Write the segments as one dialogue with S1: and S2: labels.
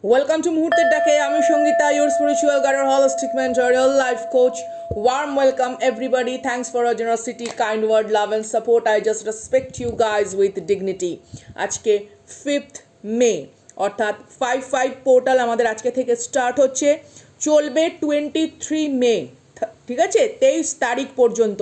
S1: Welcome to Muhurter Dake. I'm Shangita, your spiritual guide, holistic mentor, real life coach. Warm welcome, everybody. Thanks for your generosity, kind word, love, and support. I just respect you guys with dignity. আজকে 5th May অর্থাৎ 5/5 portal আমাদের আজকে থেকে start হচ্ছে, চলবে 23 মে, ঠিক আছে, 23 তারিখ পর্যন্ত।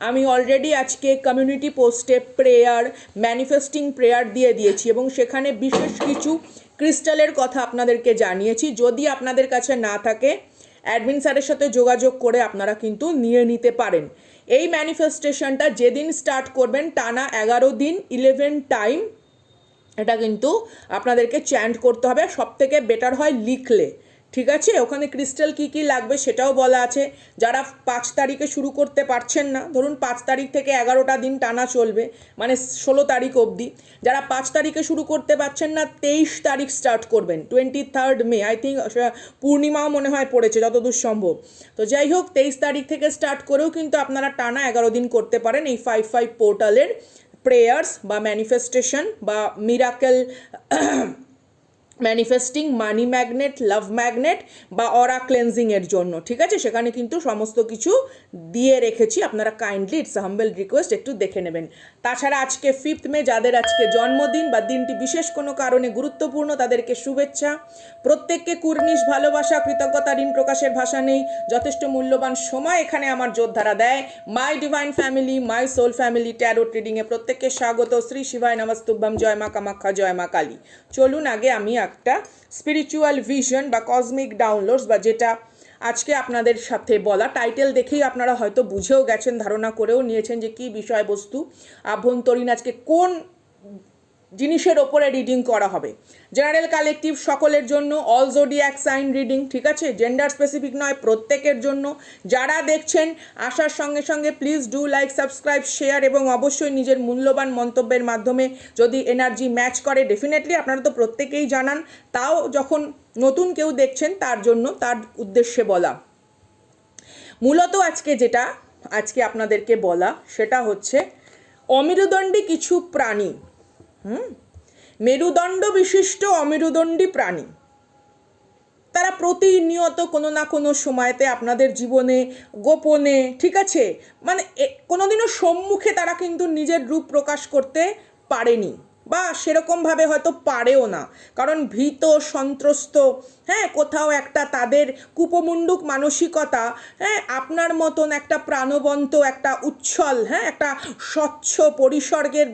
S1: আমি অলরেডি আজকে কমিউনিটি পোস্টে প্রেয়ার, ম্যানিফেস্টিং প্রেয়ার দিয়ে দিয়েছি এবং সেখানে বিশেষ কিছু ক্রিস্টালের কথা আপনাদেরকে জানিয়েছি। যদি আপনাদের কাছে না থাকে, অ্যাডমিন স্যারের সাথে যোগাযোগ করে আপনারা কিন্তু নিয়ে নিতে পারেন। এই ম্যানিফেস্টেশনটা যেদিন স্টার্ট করবেন টানা 11 দিন 11 টাইম এটা কিন্তু আপনাদেরকে চ্যান্ট করতে হবে। সব থেকে বেটার হয় লিখলে, ঠিক আছে। ওখানে ক্রিস্টাল কী কী লাগবে সেটাও বলা আছে। যারা 5 তারিখে শুরু করতে পারছেন না, ধরুন 5 তারিখ থেকে 11টা দিন টানা চলবে, মানে 16 তারিখ অবধি। যারা 5 তারিখে শুরু করতে পারছেন না, 23 তারিখ স্টার্ট করবেন, 23 মে। আই থিঙ্ক পূর্ণিমাও মনে হয় পড়েছে যতদূর সম্ভব। তো যাই হোক, 23 তারিখ থেকে স্টার্ট করেও কিন্তু আপনারা টানা 11 দিন করতে পারেন এই 5/5 পোর্টালের প্রেয়ার্স বা ম্যানিফেস্টেশন বা মিরাকেল ম্যানিফেস্টিং, মানি ম্যাগনেট, লাভ ম্যাগনেট বা অরা ক্লেন্সিংয়ের জন্য, ঠিক আছে। সেখানে কিন্তু সমস্ত কিছু দিয়ে রেখেছি, আপনারা কাইন্ডলি, ইটস হাম্বল রিকোয়েস্ট, একটু দেখে নেবেন। তাছাড়া আজকে 5th মে যাদের আজকে জন্মদিন বা দিনটি বিশেষ কোনো কারণে গুরুত্বপূর্ণ, তাদেরকে শুভেচ্ছা। প্রত্যেককে কুর্নিশ ভালোবাসা, কৃতজ্ঞতা, ঋণ প্রকাশের ভাষা নেই। যথেষ্ট মূল্যবান সময় এখানে আমার যোদ্ধারা দেয়। My divine family, my soul family tarot রিডিংয়ে প্রত্যেককে স্বাগত। শ্রী শিবায় নমস্তুভ্যম, জয় মা কামাখ্যা, জয় মা কালী। চলুন আগে আমি একটা স্পিরিচুয়াল ভিশন বা কসমিক ডাউনলোডস বা যেটা আজকে আপনাদের সাথে বলা, টাইটেল দেখেই আপনারা হয়তো বুঝেও গেছেন, ধারণা করেও নিয়েছেন যে কী বিষয়বস্তু, আভ্যন্তরীণ আজকে কোন জিনিসের ওপরে রিডিং করা হবে। জেনারেল কালেকটিভ সকলের জন্য, অল জোডিয়াক সাইন রিডিং, ঠিক আছে, জেন্ডার স্পেসিফিক নয়, প্রত্যেকের জন্য। যারা দেখছেন আসার সঙ্গে সঙ্গে please do like, subscribe, share এবং অবশ্যই নিজের মূল্যবান মন্তব্যের মাধ্যমে যদি এনার্জি ম্যাচ করে, ডেফিনেটলি আপনারা তো প্রত্যেকেই জানান, তাও যখন নতুন কেউ দেখছেন তার জন্য, তার উদ্দেশ্যে বলা। মূলত আজকে আপনাদেরকে বলা সেটা হচ্ছে অমেরুদণ্ডী কিছু প্রাণী, মেরুদণ্ড বিশিষ্ট অমেরুদণ্ডী প্রাণী, তারা প্রতিনিয়ত কোনো না কোনো সময়তে আপনাদের জীবনে গোপনে, ঠিক আছে, মানে কোনোদিনও সম্মুখে তারা কিন্তু নিজের রূপ প্রকাশ করতে পারেনি বা সেরকমভাবে হয়তো পারেও না, কারণ ভীত, সন্ত্রস্ত, হ্যাঁ, কোথাও একটা তাদের কুপমুণ্ডুক মানসিকতা, হ্যাঁ, আপনার মতন একটা প্রাণবন্ত, একটা উচ্ছল, হ্যাঁ, একটা স্বচ্ছ পরিসর্গের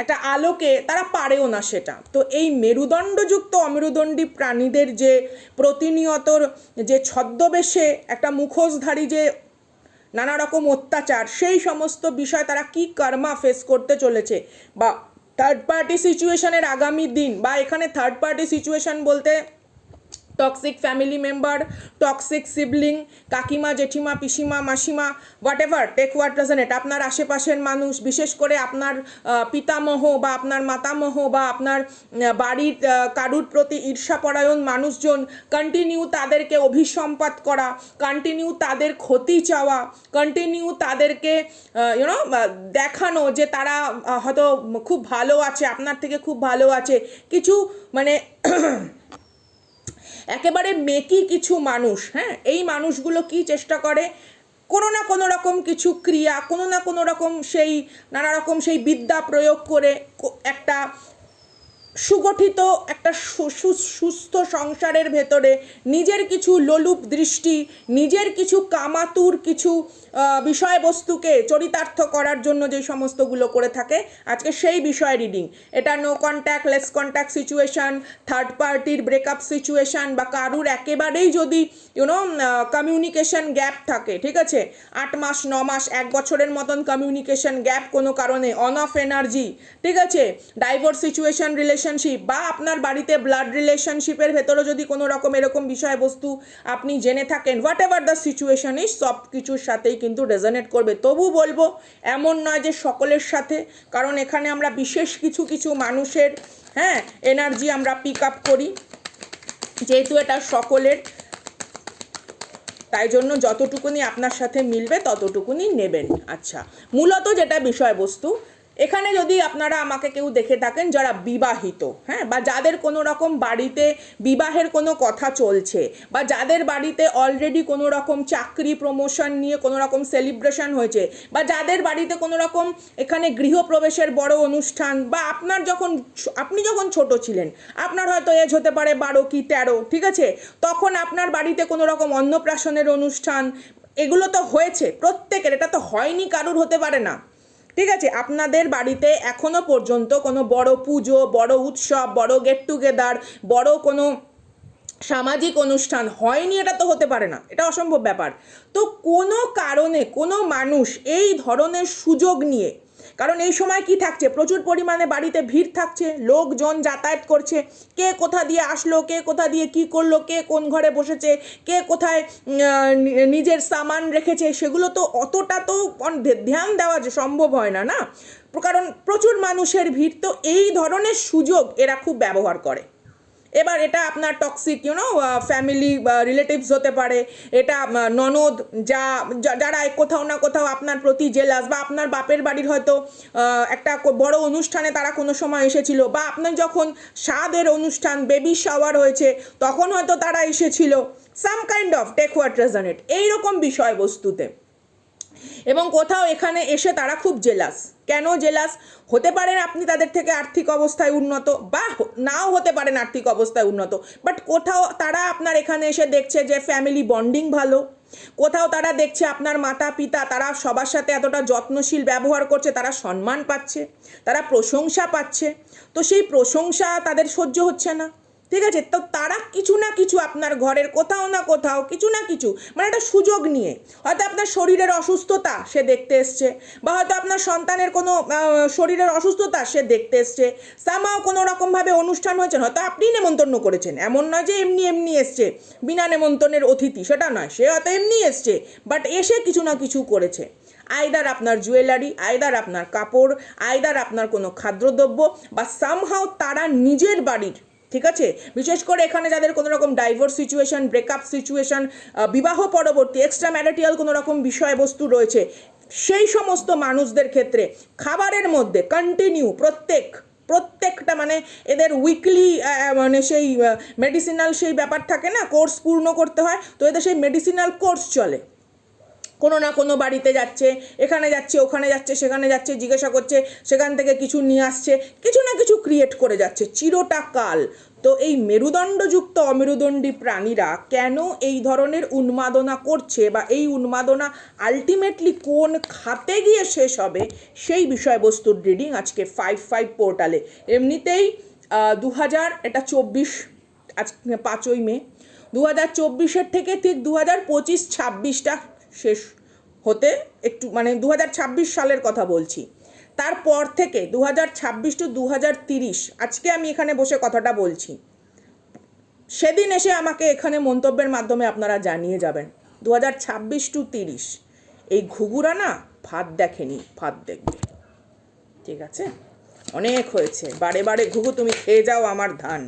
S1: একটা আলোকে তারা পারেও না সেটা। তো এই মেরুদণ্ডযুক্ত অমেরুদণ্ডী প্রাণীদের যে প্রতিনিয়তর যে ছদ্মবেশে একটা মুখোশধারী যে নানা রকম অত্যাচার, সেই সমস্ত বিষয় তারা কি কর্মা ফেস করতে চলেছে, বা থার্ড পার্টি সিচুয়েশনের আগামী দিন, বা এখানে থার্ড পার্টি সিচুয়েশন বলতে toxic family member, toxic sibling, কাকিমা, জেঠিমা, পিসিমা, মাসিমা, whatever, take what doesn't it, আপনার আশেপাশের মানুষ, বিশেষ করে আপনার পিতামহ বা আপনার মাতামহ বা আপনার বাড়ির কারুর প্রতি ঈর্ষাপরায়ণ মানুষজন, কন্টিনিউ তাদেরকে অভিসম্পাত করা, কন্টিনিউ তাদের ক্ষতি চাওয়া, কন্টিনিউ তাদেরকে দেখানো যে তারা হয়তো খুব ভালো আছে, আপনার থেকে খুব ভালো আছে, কিছু মানে একেবারে মেকি কিছু মানুষ, হ্যাঁ, এই মানুষগুলো কি চেষ্টা করে, কোনো না কোনো রকম কিছু ক্রিয়া, কোনো না কোনো রকম সেই নানা রকম সেই বিদ্যা প্রয়োগ করে একটা সুগঠিত একটা সুস্থ সংসারের ভেতরে নিজের কিছু লোলুপ দৃষ্টি, নিজের কিছু কামাতুর কিছু বিষয়বস্তুকে চরিতার্থ করার জন্য যে সমস্তগুলো করে থাকে, আজকে সেই বিষয় রিডিং। এটা no contact, less contact situation, third পার্টির ব্রেকআপ সিচুয়েশান, বা কারুর একেবারেই যদি কমিউনিকেশন গ্যাপ থাকে, ঠিক আছে, 8 মাস, 9 মাস, 1 বছরের মতন কমিউনিকেশন গ্যাপ কোনো কারণে, অন অফ এনার্জি, ঠিক আছে, ডাইভোর্স সিচুয়েশন, রিলেশনশিপ, বা আপনার বাড়িতে ব্লাড রিলেশনশিপের ভেতরে যদি কোনো রকম এরকম বিষয়বস্তু আপনি জেনে থাকেন, what ever the situation is, সব কিছুর সাথেই কিন্তু রেজোনেট করবে। তবু বলবো এমন নয় যে সকলের সাথে, কারণ এখানে আমরা বিশেষ কিছু মানুষের, হ্যাঁ, এনার্জি আমরা পিক আপ করি, যেহেতু এটা সকলের, তাই জন্য যতটুকুনি আপনার সাথে মিলবে ততটুকুনি নেবেন। আচ্ছা, মূলত যেটা বিষয়বস্তু, এখানে যদি আপনারা আমাকে কেউ দেখে থাকেন যারা বিবাহিত, হ্যাঁ, বা যাদের কোনো রকম বাড়িতে বিবাহের কোনো কথা চলছে, বা যাদের বাড়িতে অলরেডি কোনো রকম চাকরি প্রমোশন নিয়ে কোনো রকম সেলিব্রেশন হয়েছে, বা যাদের বাড়িতে কোনো রকম এখানে গৃহপ্রবেশের বড় অনুষ্ঠান, বা আপনি যখন ছোট ছিলেন, আপনার হয়তো এজ হতে পারে 12 কি 13, ঠিক আছে, তখন আপনার বাড়িতে কোনো রকম অন্নপ্রাশনের অনুষ্ঠান, এগুলো তো হয়েছে প্রত্যেকের, এটা তো হয়নি কারুর, হতে পারে না, ঠিক আছে। আপনাদের বাড়িতে এখনো পর্যন্ত কোনো বড় পুজো, বড় উৎসব, বড় গেট টুগেদার, বড় কোনো সামাজিক অনুষ্ঠান হয়নি, এটা তো হতে পারে না, এটা অসম্ভব ব্যাপার। তো কোনো কারণে কোনো মানুষ এই ধরনের সুযোগ নিয়ে, কারণ এই সময় কি থাকছে, প্রচুর পরিমাণে বাড়িতে ভিড় থাকছে, লোকজন যাতায়াত করছে, কে কোথা দিয়ে আসলো, কে কোথা দিয়ে কি করলো, কে কোন ঘরে বসেছে, কে কোথায় নিজের সামান রেখেছে, সেগুলো তো অতটা তো ধ্যান দেওয়া যে সম্ভব হয় না, না, কারণ প্রচুর মানুষের ভিড়। তো এই ধরনের সুযোগ এরা খুব ব্যবহার করে। এবার এটা আপনার টক্সিক ফ্যামিলি বা রিলেটিভস হতে পারে, এটা ননদ, যারা কোথাও না কোথাও আপনার প্রতি জেলাস, বা আপনার বাপের বাড়ির হয়তো একটা বড় অনুষ্ঠানে তারা কোনো সময় এসেছিল, বা আপনার যখন স্বাদের অনুষ্ঠান, বেবি শাওয়ার হয়েছে, তখন হয়তো তারা এসেছিল, some kind of take what resonate, এইরকম বিষয়বস্তুতে। এবং কোথাও এখানে এসে তারা খুব জেলাস। কেন জেলাস? হতে পারেন আপনি তাদের থেকে আর্থিক অবস্থায় উন্নত, বা নাও হতে পারেন আর্থিক অবস্থায় উন্নত, বাট কোথাও তারা আপনার এখানে এসে দেখছে যে ফ্যামিলি বন্ডিং ভালো, কোথাও তারা দেখছে আপনার মাতা পিতা তারা সবার সাথে এতটা যত্নশীল ব্যবহার করছে, তারা সম্মান পাচ্ছে, তারা প্রশংসা পাচ্ছে, তো সেই প্রশংসা তাদের সহ্য হচ্ছে না, ঠিক আছে, তো তারা কিছু না কিছু আপনার ঘরের কোথাও না কোথাও কিছু না কিছু, মানে একটা সুযোগ নিয়ে, হয়তো আপনার শরীরের অসুস্থতা সে দেখতে এসছে, বা হয়তো আপনার সন্তানের কোনো শরীরের অসুস্থতা সে দেখতে এসছে, সামাও কোনো রকমভাবে অনুষ্ঠান হয়েছে, হয়তো আপনি নেমন্তন্ন করেছেন, এমন নয় যে এমনি এমনি এসছে বিনা নেমন্তন্নের অতিথি, সেটা নয়, সে হয়তো এমনি এসছে, বাট এসে কিছু না কিছু করেছে, আইদার আপনার জুয়েলারি, আইদার আপনার কাপড়, আইদার আপনার কোনো খাদ্যদ্রব্য, বা সামহাও তারা নিজের বাড়ির, ঠিক আছে, বিশেষ করে এখানে যাদের কোনো রকম ডাইভোর্স সিচুয়েশন, ব্রেকআপ সিচুয়েশন, বিবাহ পরবর্তী এক্সট্রা ম্যারিটাল কোনো রকম বিষয়বস্তু রয়েছে, সেই সমস্ত মানুষদের ক্ষেত্রে খাবারের মধ্যে কন্টিনিউ প্রত্যেকটা মানে এদের উইকলি মানে সেই মেডিসিনাল সেই ব্যাপার থাকে না, কোর্স পূর্ণ করতে হয়, তো এদের সেই মেডিসিনাল কোর্স চলে, কোনো না কোনো বাড়িতে যাচ্ছে, এখানে যাচ্ছে, ওখানে যাচ্ছে, সেখানে যাচ্ছে, জিজ্ঞাসা করছে, সেখান থেকে কিছু নিয়ে আসছে, কিছু না কিছু ক্রিয়েট করে যাচ্ছে চিরটা কাল। তো এই মেরুদণ্ডযুক্ত অমেরুদণ্ডী প্রাণীরা কেন এই ধরনের উন্মাদনা করছে, বা এই উন্মাদনা আলটিমেটলি কোন খাতে গিয়ে শেষ হবে, সেই বিষয়বস্তুর রিডিং আজকে 5/5 পোর্টালে। এমনিতেই 2024, আজ 5ই মে, 2024 থেকে ঠিক 2025-26টা শেষ হতে একটু মানে 2026 সালের কথা বলছি, তারপর থেকে 2026 টু 2030, আজকে আমি এখানে বসে কথাটা বলছি, সেদিন এসে আমাকে এখানে মন্তব্যের মাধ্যমে আপনারা জানিয়ে যাবেন 2026 টু 30 এই ঘুঘুরা না ভাত দেখেনি, ভাত দেখবে, ঠিক আছে, অনেক হয়েছে, বারে বারে ঘুঘু তুমি খেয়ে যাও আমার ধান,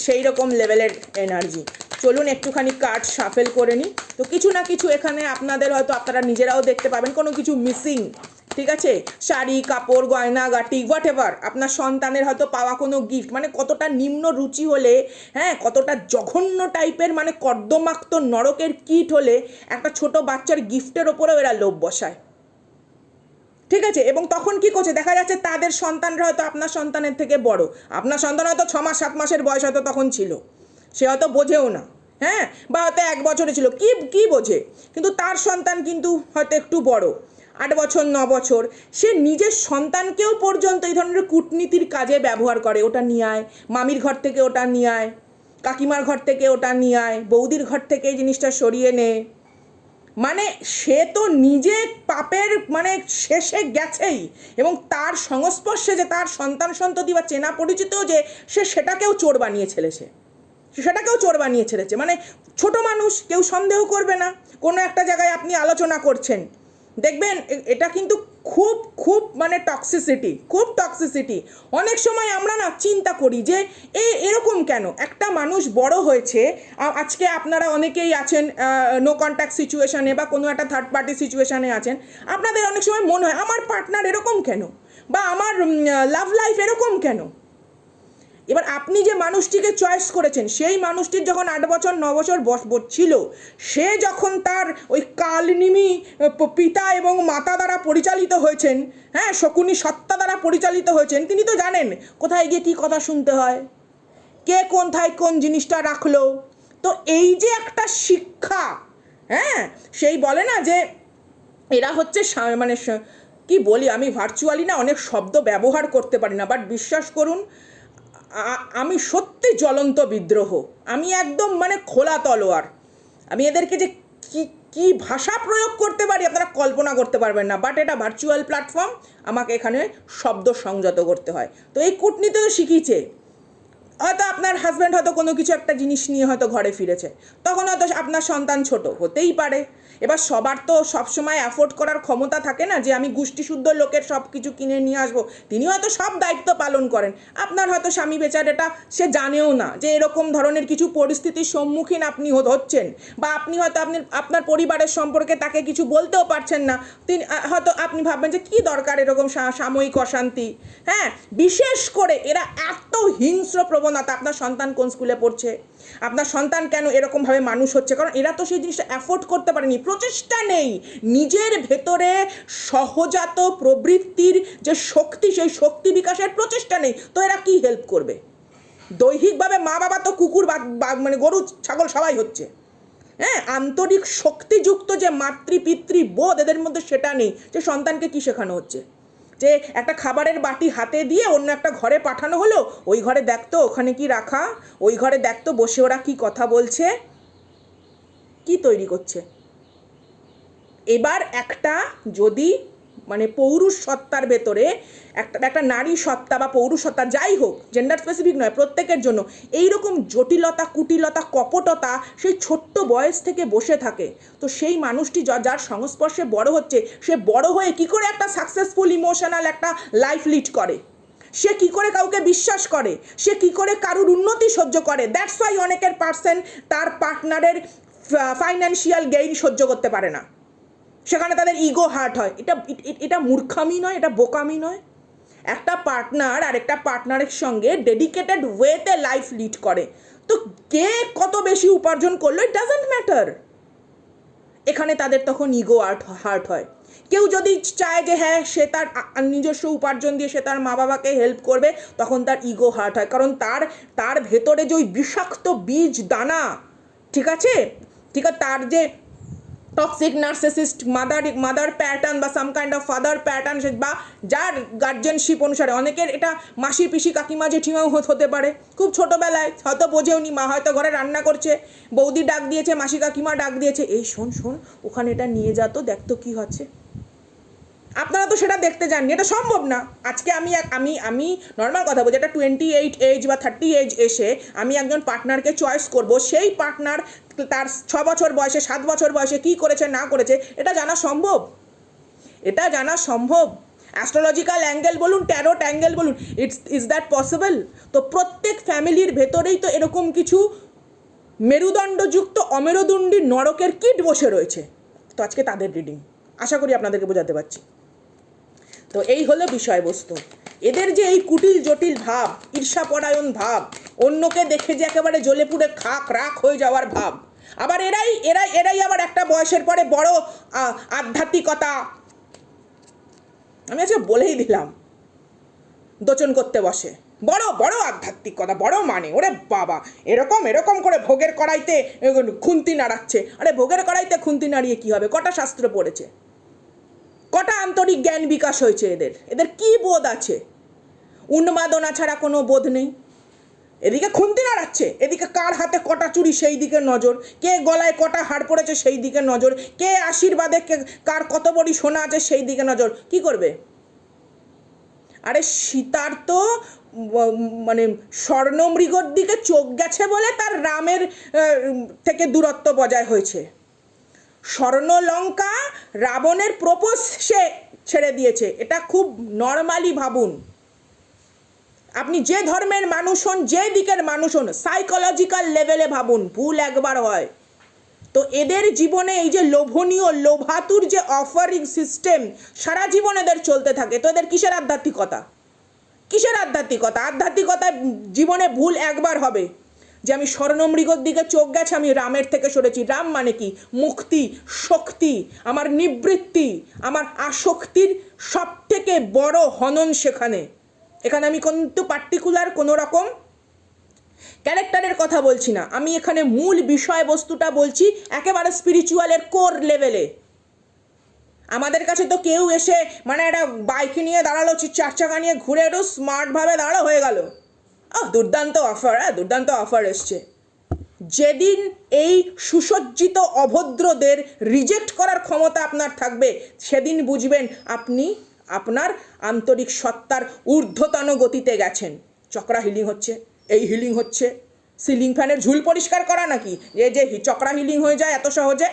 S1: সেই রকম লেভেলের এনার্জি। চলুন একটুখানি কার্ড শাফেল করে নিই। তো কিছু না কিছু এখানে আপনাদের হয়তো আপনারা নিজেরাও দেখতে পাবেন কোনো কিছু মিসিং, ঠিক আছে, শাড়ি, কাপড়, গয়না গাটি, হোয়াট এভার, আপনার সন্তানের হয়তো পাওয়া কোনো গিফট, মানে কতটা নিম্ন রুচি হলে, হ্যাঁ, কতটা জঘন্য টাইপের মানে কর্দমাক্ত নরকের কীট হলে একটা ছোট বাচ্চার গিফটের ওপরেও এরা লোভ বসায়, ঠিক আছে, এবং তখন কি করছে দেখা যাচ্ছে তাদের সন্তানরা হয়তো আপনার সন্তানের থেকে বড়, আপনার সন্তান হয়তো 6 মাস 7 মাসের বয়স হয়তো তখন ছিল, সে হয়তো বোঝেও না, হ্যাঁ, বা হয়তো 1 বছরে ছিল, কি বোঝে, কিন্তু তার সন্তান কিন্তু হয়তো একটু বড়, 8 বছর 9 বছর, সে নিজের সন্তানকেও পর্যন্ত এই ধরনের কূটনীতির কাজে ব্যবহার করে, ওটা নিয়ে আয়, মামির ঘর থেকে ওটা নিয়ে আয়, কাকিমার ঘর থেকে ওটা নিয়ে আয়, বৌদির ঘর থেকে এই জিনিসটা সরিয়ে নে, মানে সে তো নিজে পাপের মানে শেষে গেছেই, এবং তার সংস্পর্শে যে তার সন্তান সন্ততি বা চেনা পরিচিতও যে সে সেটাকেও চোর বানিয়ে ছেড়েছে, মানে ছোট মানুষ, কেউ সন্দেহ করবে না, কোনো একটা জায়গায় আপনি আলোচনা করছেন, দেখবেন এটা কিন্তু খুব খুব মানে টক্সিসিটি, খুব টক্সিসিটি। অনেক সময় আমরা না চিন্তা করি যে এরকম কেন একটা মানুষ বড় হয়েছে। আজকে আপনারা অনেকেই আছেন নো কন্ট্যাক্ট সিচুয়েশানে বা কোনো একটা থার্ড পার্টি সিচুয়েশানে আছেন। আপনাদের অনেক সময় মনে হয় আমার পার্টনার এরকম কেন, বা আমার লাভ লাইফ এরকম কেন। এবার আপনি যে মানুষটিকে চয়েস করেছেন, সেই মানুষটির যখন 8 বছর 9 বছর ছিল, সে যখন তার ওই কালনিমি পিতা এবং মাতা দ্বারা পরিচালিত হয়েছেন, হ্যাঁ, শকুনি সত্তা দ্বারা পরিচালিত হয়েছেন, তিনি তো জানেন কোথায় গিয়ে কী কথা শুনতে হয়, কে কোথায় কোন জিনিসটা রাখলো। তো এই যে একটা শিক্ষা, হ্যাঁ, সেই বলে না যে এরা হচ্ছে মানে কি বলি, আমি ভার্চুয়ালি না অনেক শব্দ ব্যবহার করতে পারি না, বাট বিশ্বাস করুন আমি সত্যি জ্বলন্ত বিদ্রোহ, আমি একদম মানে খোলা তলোয়ার। আমি এদেরকে যে কি কি ভাষা প্রয়োগ করতে পারি আপনারা কল্পনা করতে পারবেন না, বাট এটা ভার্চুয়াল প্ল্যাটফর্ম, আমাকে এখানে শব্দ সংযত করতে হয়। তো এই কূটনীতি তো শিখিয়েছে। হয়তো আপনার হাজব্যান্ড হয়তো কোনো কিছু একটা জিনিস নিয়ে হয়তো ঘরে ফিরেছে, তখন হয়তো আপনার সন্তান ছোট হতেই পারে। এবার সবার তো সবসময় অ্যাফোর্ড করার ক্ষমতা থাকে না যে আমি গোষ্ঠীশুদ্ধ লোকের সব কিছু কিনে নিয়ে আসবো। তিনি হয়তো সব দায়িত্ব পালন করেন, আপনার হয়তো স্বামী বেচারাটা সে জানেও না যে এরকম ধরনের কিছু পরিস্থিতির সম্মুখীন আপনি হচ্ছেন, বা আপনি হয়তো আপনার পরিবারের সম্পর্কে তাকে কিছু বলতেও পারছেন না। তিনি হয়তো আপনি ভাববেন যে কী দরকার এরকম সাময়িক অশান্তি। হ্যাঁ, বিশেষ করে এরা এত হিংস্র প্রবণতা। আপনার সন্তান কোন স্কুলে পড়ছে, আপনার সন্তান কেন এরকমভাবে মানুষ হচ্ছে, কারণ এরা তো সেই জিনিসটা অ্যাফোর্ড করতে পারেনি, প্রচেষ্টা নেই। নিজের ভেতরে সহজাত প্রবৃত্তির যে শক্তি, সেই শক্তি বিকাশের প্রচেষ্টা নেই, তো এরা কি হেল্প করবে। দৈহিকভাবে মা বাবা তো কুকুর মানে গরু ছাগল সবাই হচ্ছে, হ্যাঁ, আন্তরিক শক্তিযুক্ত যে মাতৃপিতৃ বোধ এদের মধ্যে সেটা নেই। যে সন্তানকে কি শেখানো হচ্ছে, যে একটা খাবারের বাটি হাতে দিয়ে অন্য একটা ঘরে পাঠানো হলো, ওই ঘরে দেখতো ওখানে কি রাখা, ওই ঘরে দেখতো বসে ওরা কি কথা বলছে, কি তৈরি করছে। এবার একটা যদি মানে পৌরুষ সত্তার ভেতরে একটা নারী সত্তা বা পৌরুষ সত্তা, যাই হোক, জেন্ডার স্পেসিফিক নয়, প্রত্যেকের জন্য এইরকম জটিলতা, কুটিলতা, কপটতা সেই ছোট্ট বয়স থেকে বসে থাকে, তো সেই মানুষটি যার সংস্পর্শে বড় হচ্ছে, সে বড় হয়ে কি করে একটা সাকসেসফুল ইমোশনাল একটা লাইফ লিড করে, সে কি করে কাউকে বিশ্বাস করে, সে কি করে কারুর উন্নতি সহ্য করে। দ্যাটস ওয়াই অনেকের পার্সেন্ট তার পার্টনারের ফাইন্যান্সিয়াল গেইন সহ্য করতে পারে না, সেখানে তাদের ইগো হার্ট হয়। এটা মূর্খামি নয়, এটা বোকামি নয়। একটা পার্টনার আর একটা পার্টনারের সঙ্গে ডেডিকেটেড ওয়েতে লাইফ লিড করে, তো কে কত বেশি উপার্জন করলো ইট ডাজন্ট ম্যাটার, এখানে তাদের তখন ইগো হার্ট হয়। কেউ যদি চায় যে হ্যাঁ সে তার নিজস্ব উপার্জন দিয়ে সে তার মা বাবাকে হেল্প করবে, তখন তার ইগো হার্ট হয়, কারণ তার ভেতরে যে ওই বিষাক্ত বীজ দানা, ঠিক আছে, তার যে টক্সিক নার্সিসিস্ট মাদার প্যাটার্ন বা সাম কাইন্ড অফ ফাদার প্যাটার্ন, বা যার গার্জেনশিপ অনুসারে, অনেকের এটা মাসি পিসি কাকিমা জেঠিমাও হতে পারে, খুব ছোটোবেলায় হয়তো বোঝেওনি, মা হয়তো ঘরে রান্না করছে, বৌদি ডাক দিয়েছে, মাসি কাকিমা ডাক দিয়েছে, এই শোন ওখানে এটা নিয়ে যা তো, দেখতো কী হচ্ছে। আপনারা তো সেটা দেখতে যাননি, এটা সম্ভব না। আজকে আমি নর্মাল কথা বলছি, এটা 28 এজ বা 30 এজ এসে আমি একজন পার্টনারকে চয়েস করব, সেই পার্টনার তার 6 বছর বয়সে 7 বছর বয়সে কী করেছে না করেছে এটা জানা সম্ভব, এটা জানা সম্ভব। অ্যাস্ট্রোলজিক্যাল অ্যাঙ্গেল বলুন, ট্যারোট অ্যাঙ্গেল বলুন, ইজ দ্যাট পসিবল। তো প্রত্যেক ফ্যামিলির ভেতরেই তো এরকম কিছু মেরুদণ্ডযুক্ত অমেরুদণ্ডী নরকের কীট বসে রয়েছে। তো আজকে তাদের রিডিং, আশা করি আপনাদেরকে বোঝাতে পারছি। তো এই হলো বিষয়বস্তু। এদের যে এই কুটিল জটিল ভাব, ঈর্ষাপরায়ণ ভাব, অন্যকে দেখে যে একেবারে জ্বলে পুড়ে রাখ হয়ে যাওয়ার ভাব, আবার এরাই আবার একটা বয়সের পরে বড় আধ্যাত্মিকতা, আমি আজকে বলেই দিলাম, দোচন করতে বসে, বড় আধ্যাত্মিকতা, বড় মানে, ওরে বাবা এরকম করে ভোগের কড়াইতে খুন্তি নাড়াচ্ছে। আরে ভোগের কড়াইতে খুন্তি নাড়িয়ে কী হবে, কটা শাস্ত্র পড়েছে, কটা আন্তরিক জ্ঞান বিকাশ হয়েছে, এদের কি বোধ আছে, উন্মাদনা ছাড়া কোনো বোধ নেই। এদিকে খুন্তি নাড়াচ্ছে, এদিকে কার হাতে কটা চুরি সেই দিকে নজর, কে গলায় কটা হাড় পড়েছে সেই দিকে নজর, কে আশীর্বাদে কার কত বড়ি সোনা আছে সেই দিকে নজর, কি করবে। আরে সীতার তো মানে স্বর্ণমৃগর দিকে চোখ গেছে বলে তার রামের থেকে দূরত্ব বজায় হয়েছে। স্বর্ণলঙ্কা রাবণের প্রপোজ সে ছেড়ে দিয়েছে, এটা খুব নর্মালি ভাবুন। আপনি যে ধর্মের মানুষ হন, যে দিকের মানুষ হন, সাইকোলজিক্যাল লেভেলে ভাবুন, ভুল একবার হয়। তো এদের জীবনে এই যে লোভনীয় লোভাতুর যে অফারিং সিস্টেম সারা জীবন এদের চলতে থাকে, তো এদের কিসের আধ্যাত্মিকতা? কিসের আধ্যাত্মিকতা? আধ্যাত্মিকতা জীবনে ভুল একবার হবে, যে আমি স্বর্ণমৃগর দিকে চোখ গেছে, আমি রামের থেকে সরেছি। রাম মানে কি? মুক্তি, শক্তি, আমার নিবৃত্তি, আমার আসক্তির সব থেকে বড় হনন সেখানে। এখানে আমি কিন্তু পার্টিকুলার কোনো রকম ক্যারেক্টারের কথা বলছি না, আমি এখানে মূল বিষয়বস্তুটা বলছি, একেবারে স্পিরিচুয়ালের কোর লেভেলে। আমাদের কাছে তো কেউ এসে মানে একটা বাইক নিয়ে দাঁড়ালো, চার চাকা নিয়ে ঘুরে একটু স্মার্টভাবে দাঁড়া হয়ে গেল, দুর্দান্ত অফার, দুর্দান্ত অফার এসছে। যেদিন এই সুসজ্জিত অভদ্রদের রিজেক্ট করার ক্ষমতা আপনার থাকবে, সেদিন বুঝবেন আপনি আপনার আন্তরিক সত্তার ঊর্ধ্বতন গতিতে গেছেন। চক্রা হিলিং হচ্ছে, এই হিলিং হচ্ছে, সিলিং ফ্যানের ঝুল পরিষ্কার করা নাকি যে চক্রা হিলিং হয়ে যায় এত সহজে?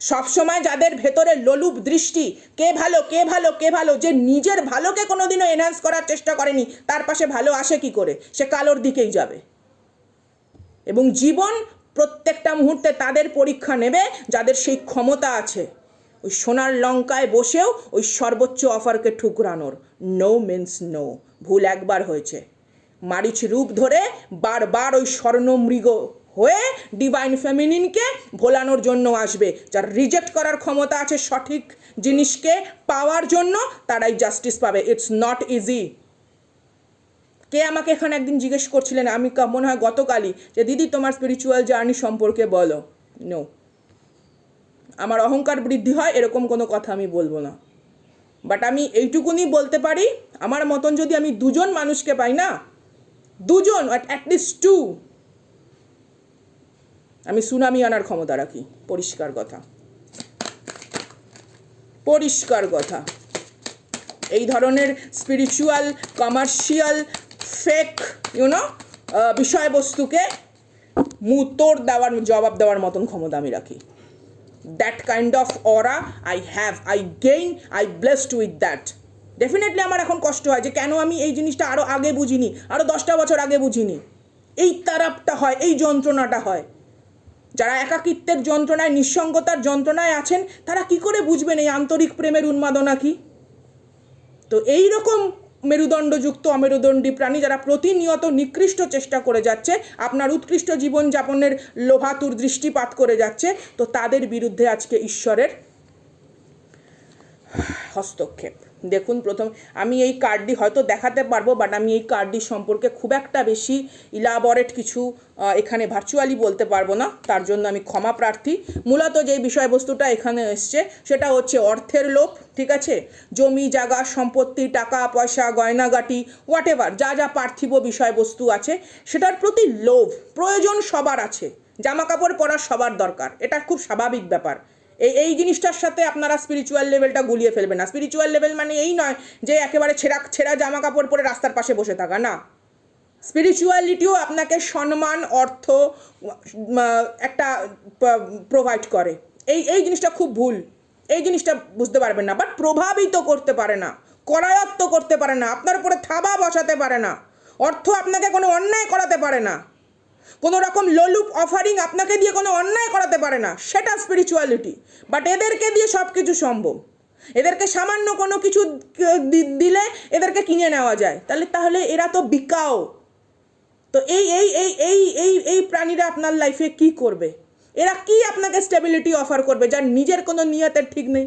S1: সবসময় যাদের ভেতরে লোলুপ দৃষ্টি, কে ভালো কে ভালো কে ভালো, যে নিজের ভালোকে কোনোদিনও এনহ্যান্স করার চেষ্টা করেনি, তার পাশে ভালো আসে কি করে? সে কালোর দিকেই যাবে। এবং জীবন প্রত্যেকটা মুহূর্তে তাদের পরীক্ষা নেবে যাদের সেই ক্ষমতা আছে ওই সোনার লঙ্কায় বসেও ওই সর্বোচ্চ অফারকে ঠুকরানোর। No means no. ভুল একবার হয়েছে। মারিচ রূপ ধরে বারবার ওই স্বর্ণমৃগ হয়ে ডিভাইন ফেমিনিনকে ভোলানোর জন্য আসবে। যার রিজেক্ট করার ক্ষমতা আছে সঠিক জিনিসকে পাওয়ার জন্য, তারাই জাস্টিস পাবে। It's not easy. কে আমাকে এখানে একদিন জিজ্ঞেস করছিলেন, আমি মনে হয় গতকালই, যে দিদি তোমার স্পিরিচুয়াল জার্নি সম্পর্কে বলো। নো, আমার অহংকার বৃদ্ধি হয় এরকম কোনো কথা আমি বলবো না। বাট আমি এইটুকুনি বলতে পারি, আমার মতন যদি আমি দুজন মানুষকে পাই না, দুজন অ্যাটলিস্ট টু, আমি সুনামি আনার ক্ষমতা রাখি। পরিষ্কার কথা, পরিষ্কার কথা। এই ধরনের স্পিরিচুয়াল কমার্শিয়াল ফেক বিষয়বস্তুকে মুতোর দেওয়ার জবাব দেওয়ার মতন ক্ষমতা আমি রাখি। That kind of aura I have, I gain, I blessed with that. Definitely আমার এখন কষ্ট হয় যে কেন আমি এই জিনিসটা আরও আগে বুঝিনি, আরও 10টা বছর আগে বুঝিনি। এই তারাপটা হয়, এই যন্ত্রণাটা হয়। যারা একাকিত্বের যন্ত্রণায়, নিঃসঙ্গতার যন্ত্রণায় আছেন, তারা কি করে বুঝবেন এই আন্তরিক প্রেমের উন্মাদনা কি? তো এই রকম মেরুদণ্ডযুক্ত অমেরুদণ্ডী প্রাণী যারা প্রতিনিয়ত নিকৃষ্ট চেষ্টা করে যাচ্ছে, আপনার উৎকৃষ্ট জীবনযাপনের লোভাতুর দৃষ্টিপাত করে যাচ্ছে, তো তাদের বিরুদ্ধে আজকে ঈশ্বরের হস্তক্ষেপ। দেখুন, প্রথম আমি এই কার্ডটি হয়তো দেখাতে পারবো, বাট আমি এই কার্ডটি সম্পর্কে খুব একটা বেশি ইলাবরেট কিছু এখানে ভার্চুয়ালি বলতে পারবো না, তার জন্য আমি ক্ষমা প্রার্থী। মূলত যে বিষয়বস্তুটা এখানে এসছে সেটা হচ্ছে অর্থের লোভ, ঠিক আছে? জমি জায়গা সম্পত্তি, টাকা পয়সা, গয়নাগাটি, হোয়াট এভার যা যা পার্থিব বিষয়বস্তু আছে, সেটার প্রতি লোভ। প্রয়োজন সবার আছে, জামা কাপড় পরার সবার দরকার, এটা খুব স্বাভাবিক ব্যাপার। এই জিনিসটার সাথে আপনারা স্পিরিচুয়াল লেভেলটা গুলিয়ে ফেলবেন না। স্পিরিচুয়াল লেভেল মানে এই নয় যে একেবারে ছেঁড়া জামা কাপড় পরে রাস্তার পাশে বসে থাকা, না। স্পিরিচুয়ালিটিও আপনাকে সম্মান, অর্থ একটা প্রোভাইড করে। এই জিনিসটা খুব ভুল, এই জিনিসটা বুঝতে পারবেন না। বাট প্রভাবিত করতে পারে না, করায়ত্ত করতে পারে না, আপনার উপরে থাবা বসাতে পারে না। অর্থ আপনাকে কোনো অন্যায় করাতে পারে না, কোনো রকম লোলুপ অফারিং আপনাকে দিয়ে কোনো অন্যায় করাতে পারে না, সেটা স্পিরিচুয়ালিটি। বাট এদেরকে দিয়ে সব কিছু সম্ভব। এদেরকে সামান্য কোনো কিছু দিলে এদেরকে কিনে নেওয়া যায়, তাহলে এরা তো বিকাও। তো এই প্রাণীরা আপনার লাইফে কি করবে? এরা কি আপনাকে স্টেবিলিটি অফার করবে যার নিজের কোনো নিয়তের ঠিক নেই?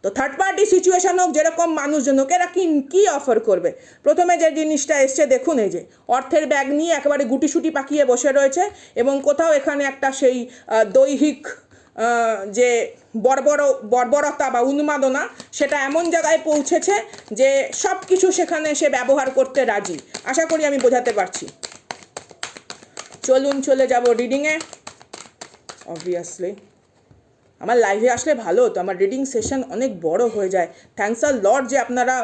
S1: তো থার্ড পার্টি সিচুয়েশন হোক, যেরকম মানুষজন হোক, এরা কি অফার করবে? প্রথমে যে জিনিসটা এসছে দেখুন, এই যে অর্থের ব্যাগ নিয়ে একেবারে গুটিসুটি পাকিয়ে বসে রয়েছে, এবং কোথাও এখানে একটা সেই দৈহিক যে বর্বরতা বা উন্মাদনা, সেটা এমন জায়গায় পৌঁছেছে যে সব কিছু সেখানে সে ব্যবহার করতে রাজি। আশা করি আমি বোঝাতে পারছি। চলুন চলে যাব রিডিংয়ে। অবভিয়াসলি আমার লাইভে আসলে ভালো হতো, আমার রিডিং সেশন অনেক বড় হয়ে যায়। থ্যাঙ্কস আ লট যে আপনারা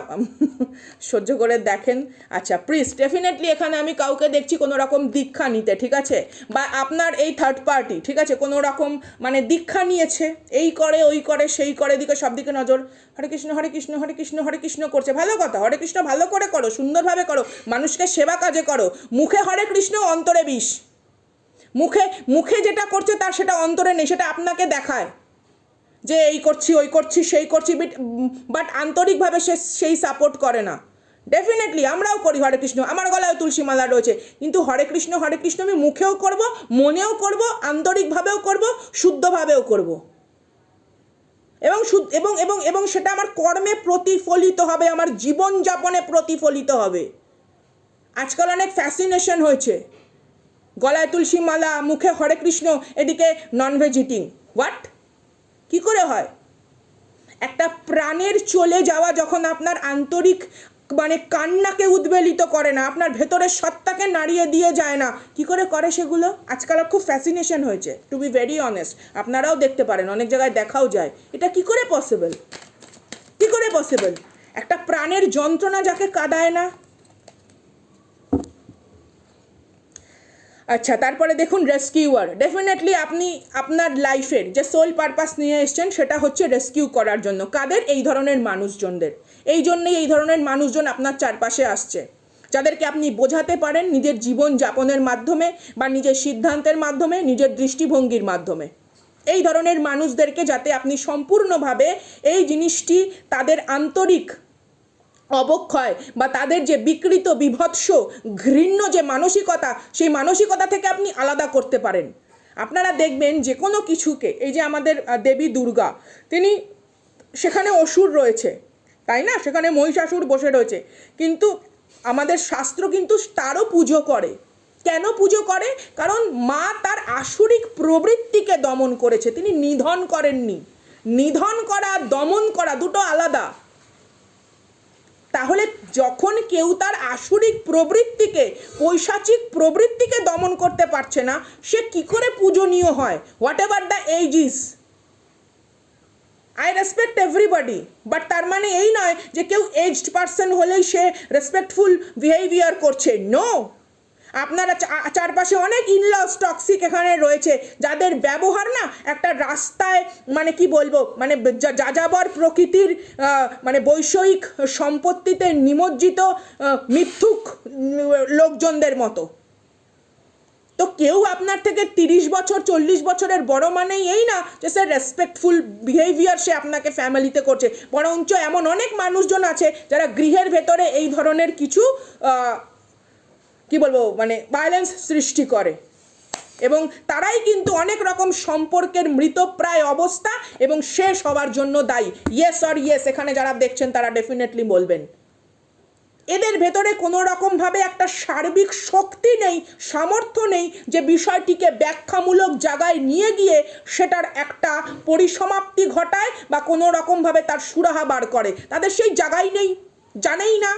S1: সহ্য করে দেখেন। আচ্ছা প্রিস্ট, ডেফিনেটলি এখানে আমি কাউকে দেখছি কোনো রকম দীক্ষা নিতে, ঠিক আছে, বা আপনার এই থার্ড পার্টি, ঠিক আছে, কোনো রকম মানে দীক্ষা নিয়েছে, এই করে ওই করে সেই করে, দিকে সব দিকে নজর, হরে কৃষ্ণ হরে কৃষ্ণ হরে কৃষ্ণ হরে কৃষ্ণ করছে, ভালো কথা, হরে কৃষ্ণ ভালো করে করো, সুন্দরভাবে করো, মানুষকে সেবা কাজে করো, মুখে হরে কৃষ্ণ অন্তরে বিষ, মুখে মুখে যেটা করছে তার সেটা অন্তরে নেই, সেটা আপনাকে দেখায় যে এই করছি ওই করছি সেই করছি, বাট আন্তরিকভাবে সে সেই সাপোর্ট করে না। ডেফিনেটলি আমরাও করি হরে কৃষ্ণ, আমার গলায় তুলসী মালা রয়েছে, কিন্তু হরে কৃষ্ণ আমি মুখেও করব, মনেও করব, আন্তরিকভাবেও করব, শুদ্ধভাবেও করব, এবং এবং এবং এবং সেটা আমার কর্মে প্রতিফলিত হবে, আমার জীবনযাপনে প্রতিফলিত হবে। আজকাল অনেক ফ্যাসিনেশন হয়েছে, গলায় তুলসী মালা, মুখে হরে কৃষ্ণ, এদিকে ননভেজ ইটিং, হোয়াট, কি করে হয়? একটা প্রাণের চলে যাওয়া যখন আপনার আন্তরিক মানে কান্নাকে উদ্বেলিত করে না, আপনার ভেতরের সত্তাকে নাড়িয়ে দিয়ে যায় না, কি করে করে সেগুলো? আজকাল খুব ফ্যাসিনেশন হয়েছে, টু বি ভেরি অনেস্ট, আপনারাও দেখতে পারেন, অনেক জায়গায় দেখাও যায়। এটা কি করে পসিবল? কি করে পসিবল? একটা প্রাণের যন্ত্রণা যাকে কাঁদায় না। আচ্ছা, তারপরে দেখুন রেস্কিউয়ার, ডেফিনেটলি আপনি আপনার লাইফের যে সোল পারপাস নিয়ে এসছেন সেটা হচ্ছে রেস্কিউ করার জন্য। কাদের? এই ধরনের মানুষজনদের। এই জন্যই এই ধরনের মানুষজন আপনার চারপাশে আসছে, যাদেরকে আপনি বোঝাতে পারেন নিজের জীবন যাপনের মাধ্যমে বা নিজের সিদ্ধান্তের মাধ্যমে, নিজের দৃষ্টিভঙ্গির মাধ্যমে। এই ধরনের মানুষদেরকে যাতে আপনি সম্পূর্ণভাবে এই জিনিসটি তাদের আন্তরিক অবক্ষয় বা তাদের যে বিকৃত বিভৎস ঘৃণ্য যে মানসিকতা, সেই মানসিকতা থেকে আপনি আলাদা করতে পারেন। আপনারা দেখবেন যে কোনো কিছুকে, এই যে আমাদের দেবী দুর্গা, তিনি সেখানে অসুর রয়েছে, তাই না, সেখানে মহিষাসুর বসে রয়েছে, কিন্তু আমাদের শাস্ত্র কিন্তু তারও পুজো করে। কেন পুজো করে? কারণ মা তার আসুরিক প্রবৃত্তিকে দমন করেছে, তিনি নিধন করেননি। নিধন করা, দমন করা দুটো আলাদা। তাহলে যখন কেউ তার আসুরিক প্রবৃত্তিকে, পৈশাচিক প্রবৃত্তিকে দমন করতে পারছে না, সে কি করে পূজনীয় হয়? Whatever the age is, I respect everybody, but তার মানে এই নয় যে কেউ এজড পার্সন হলেই সে রেসপেক্টফুল বিহেভিয়ার করছে। নো, আপনারা চারপাশে অনেক ইনলস টক্সিক এখানে রয়েছে, যাদের ব্যবহার না একটা রাস্তায় মানে কি বলবো, মানে যাযাবর প্রকৃতির মানে বৈষয়িক সম্পত্তিতে নিমজ্জিত মিথ্যুক লোকজনদের মতো। তো কেউ আপনার থেকে 30 বছর 40 বছরের বড় মানেই এই না যে সে রেসপেক্টফুল বিহেভিয়ার সে আপনাকে ফ্যামিলিতে করছে, বরঞ্চ এমন অনেক মানুষজন আছে যারা গৃহের ভেতরে এই ধরনের কিছু কি বলবো মানে ভায়োলেন্স সৃষ্টি করে, এবং তারাই কিন্তু অনেক রকম সম্পর্কের মৃতপ্রায় অবস্থা এবং শেষ হওয়ার জন্য দায়ী। ইয়েস অর ইয়েস, এখানে যারা দেখছেন তারা ডেফিনেটলি বলবেন। এদের ভেতরে কোনো রকমভাবে একটা সার্বিক শক্তি নেই, সামর্থ্য নেই যে বিষয়টিকে ব্যাখ্যামূলক জায়গায় নিয়ে গিয়ে সেটার একটা পরিসমাপ্তি ঘটায় বা কোনো রকমভাবে তার সুরাহা বার করে। তাদের সেই জায়গাই নেই, জানেই না।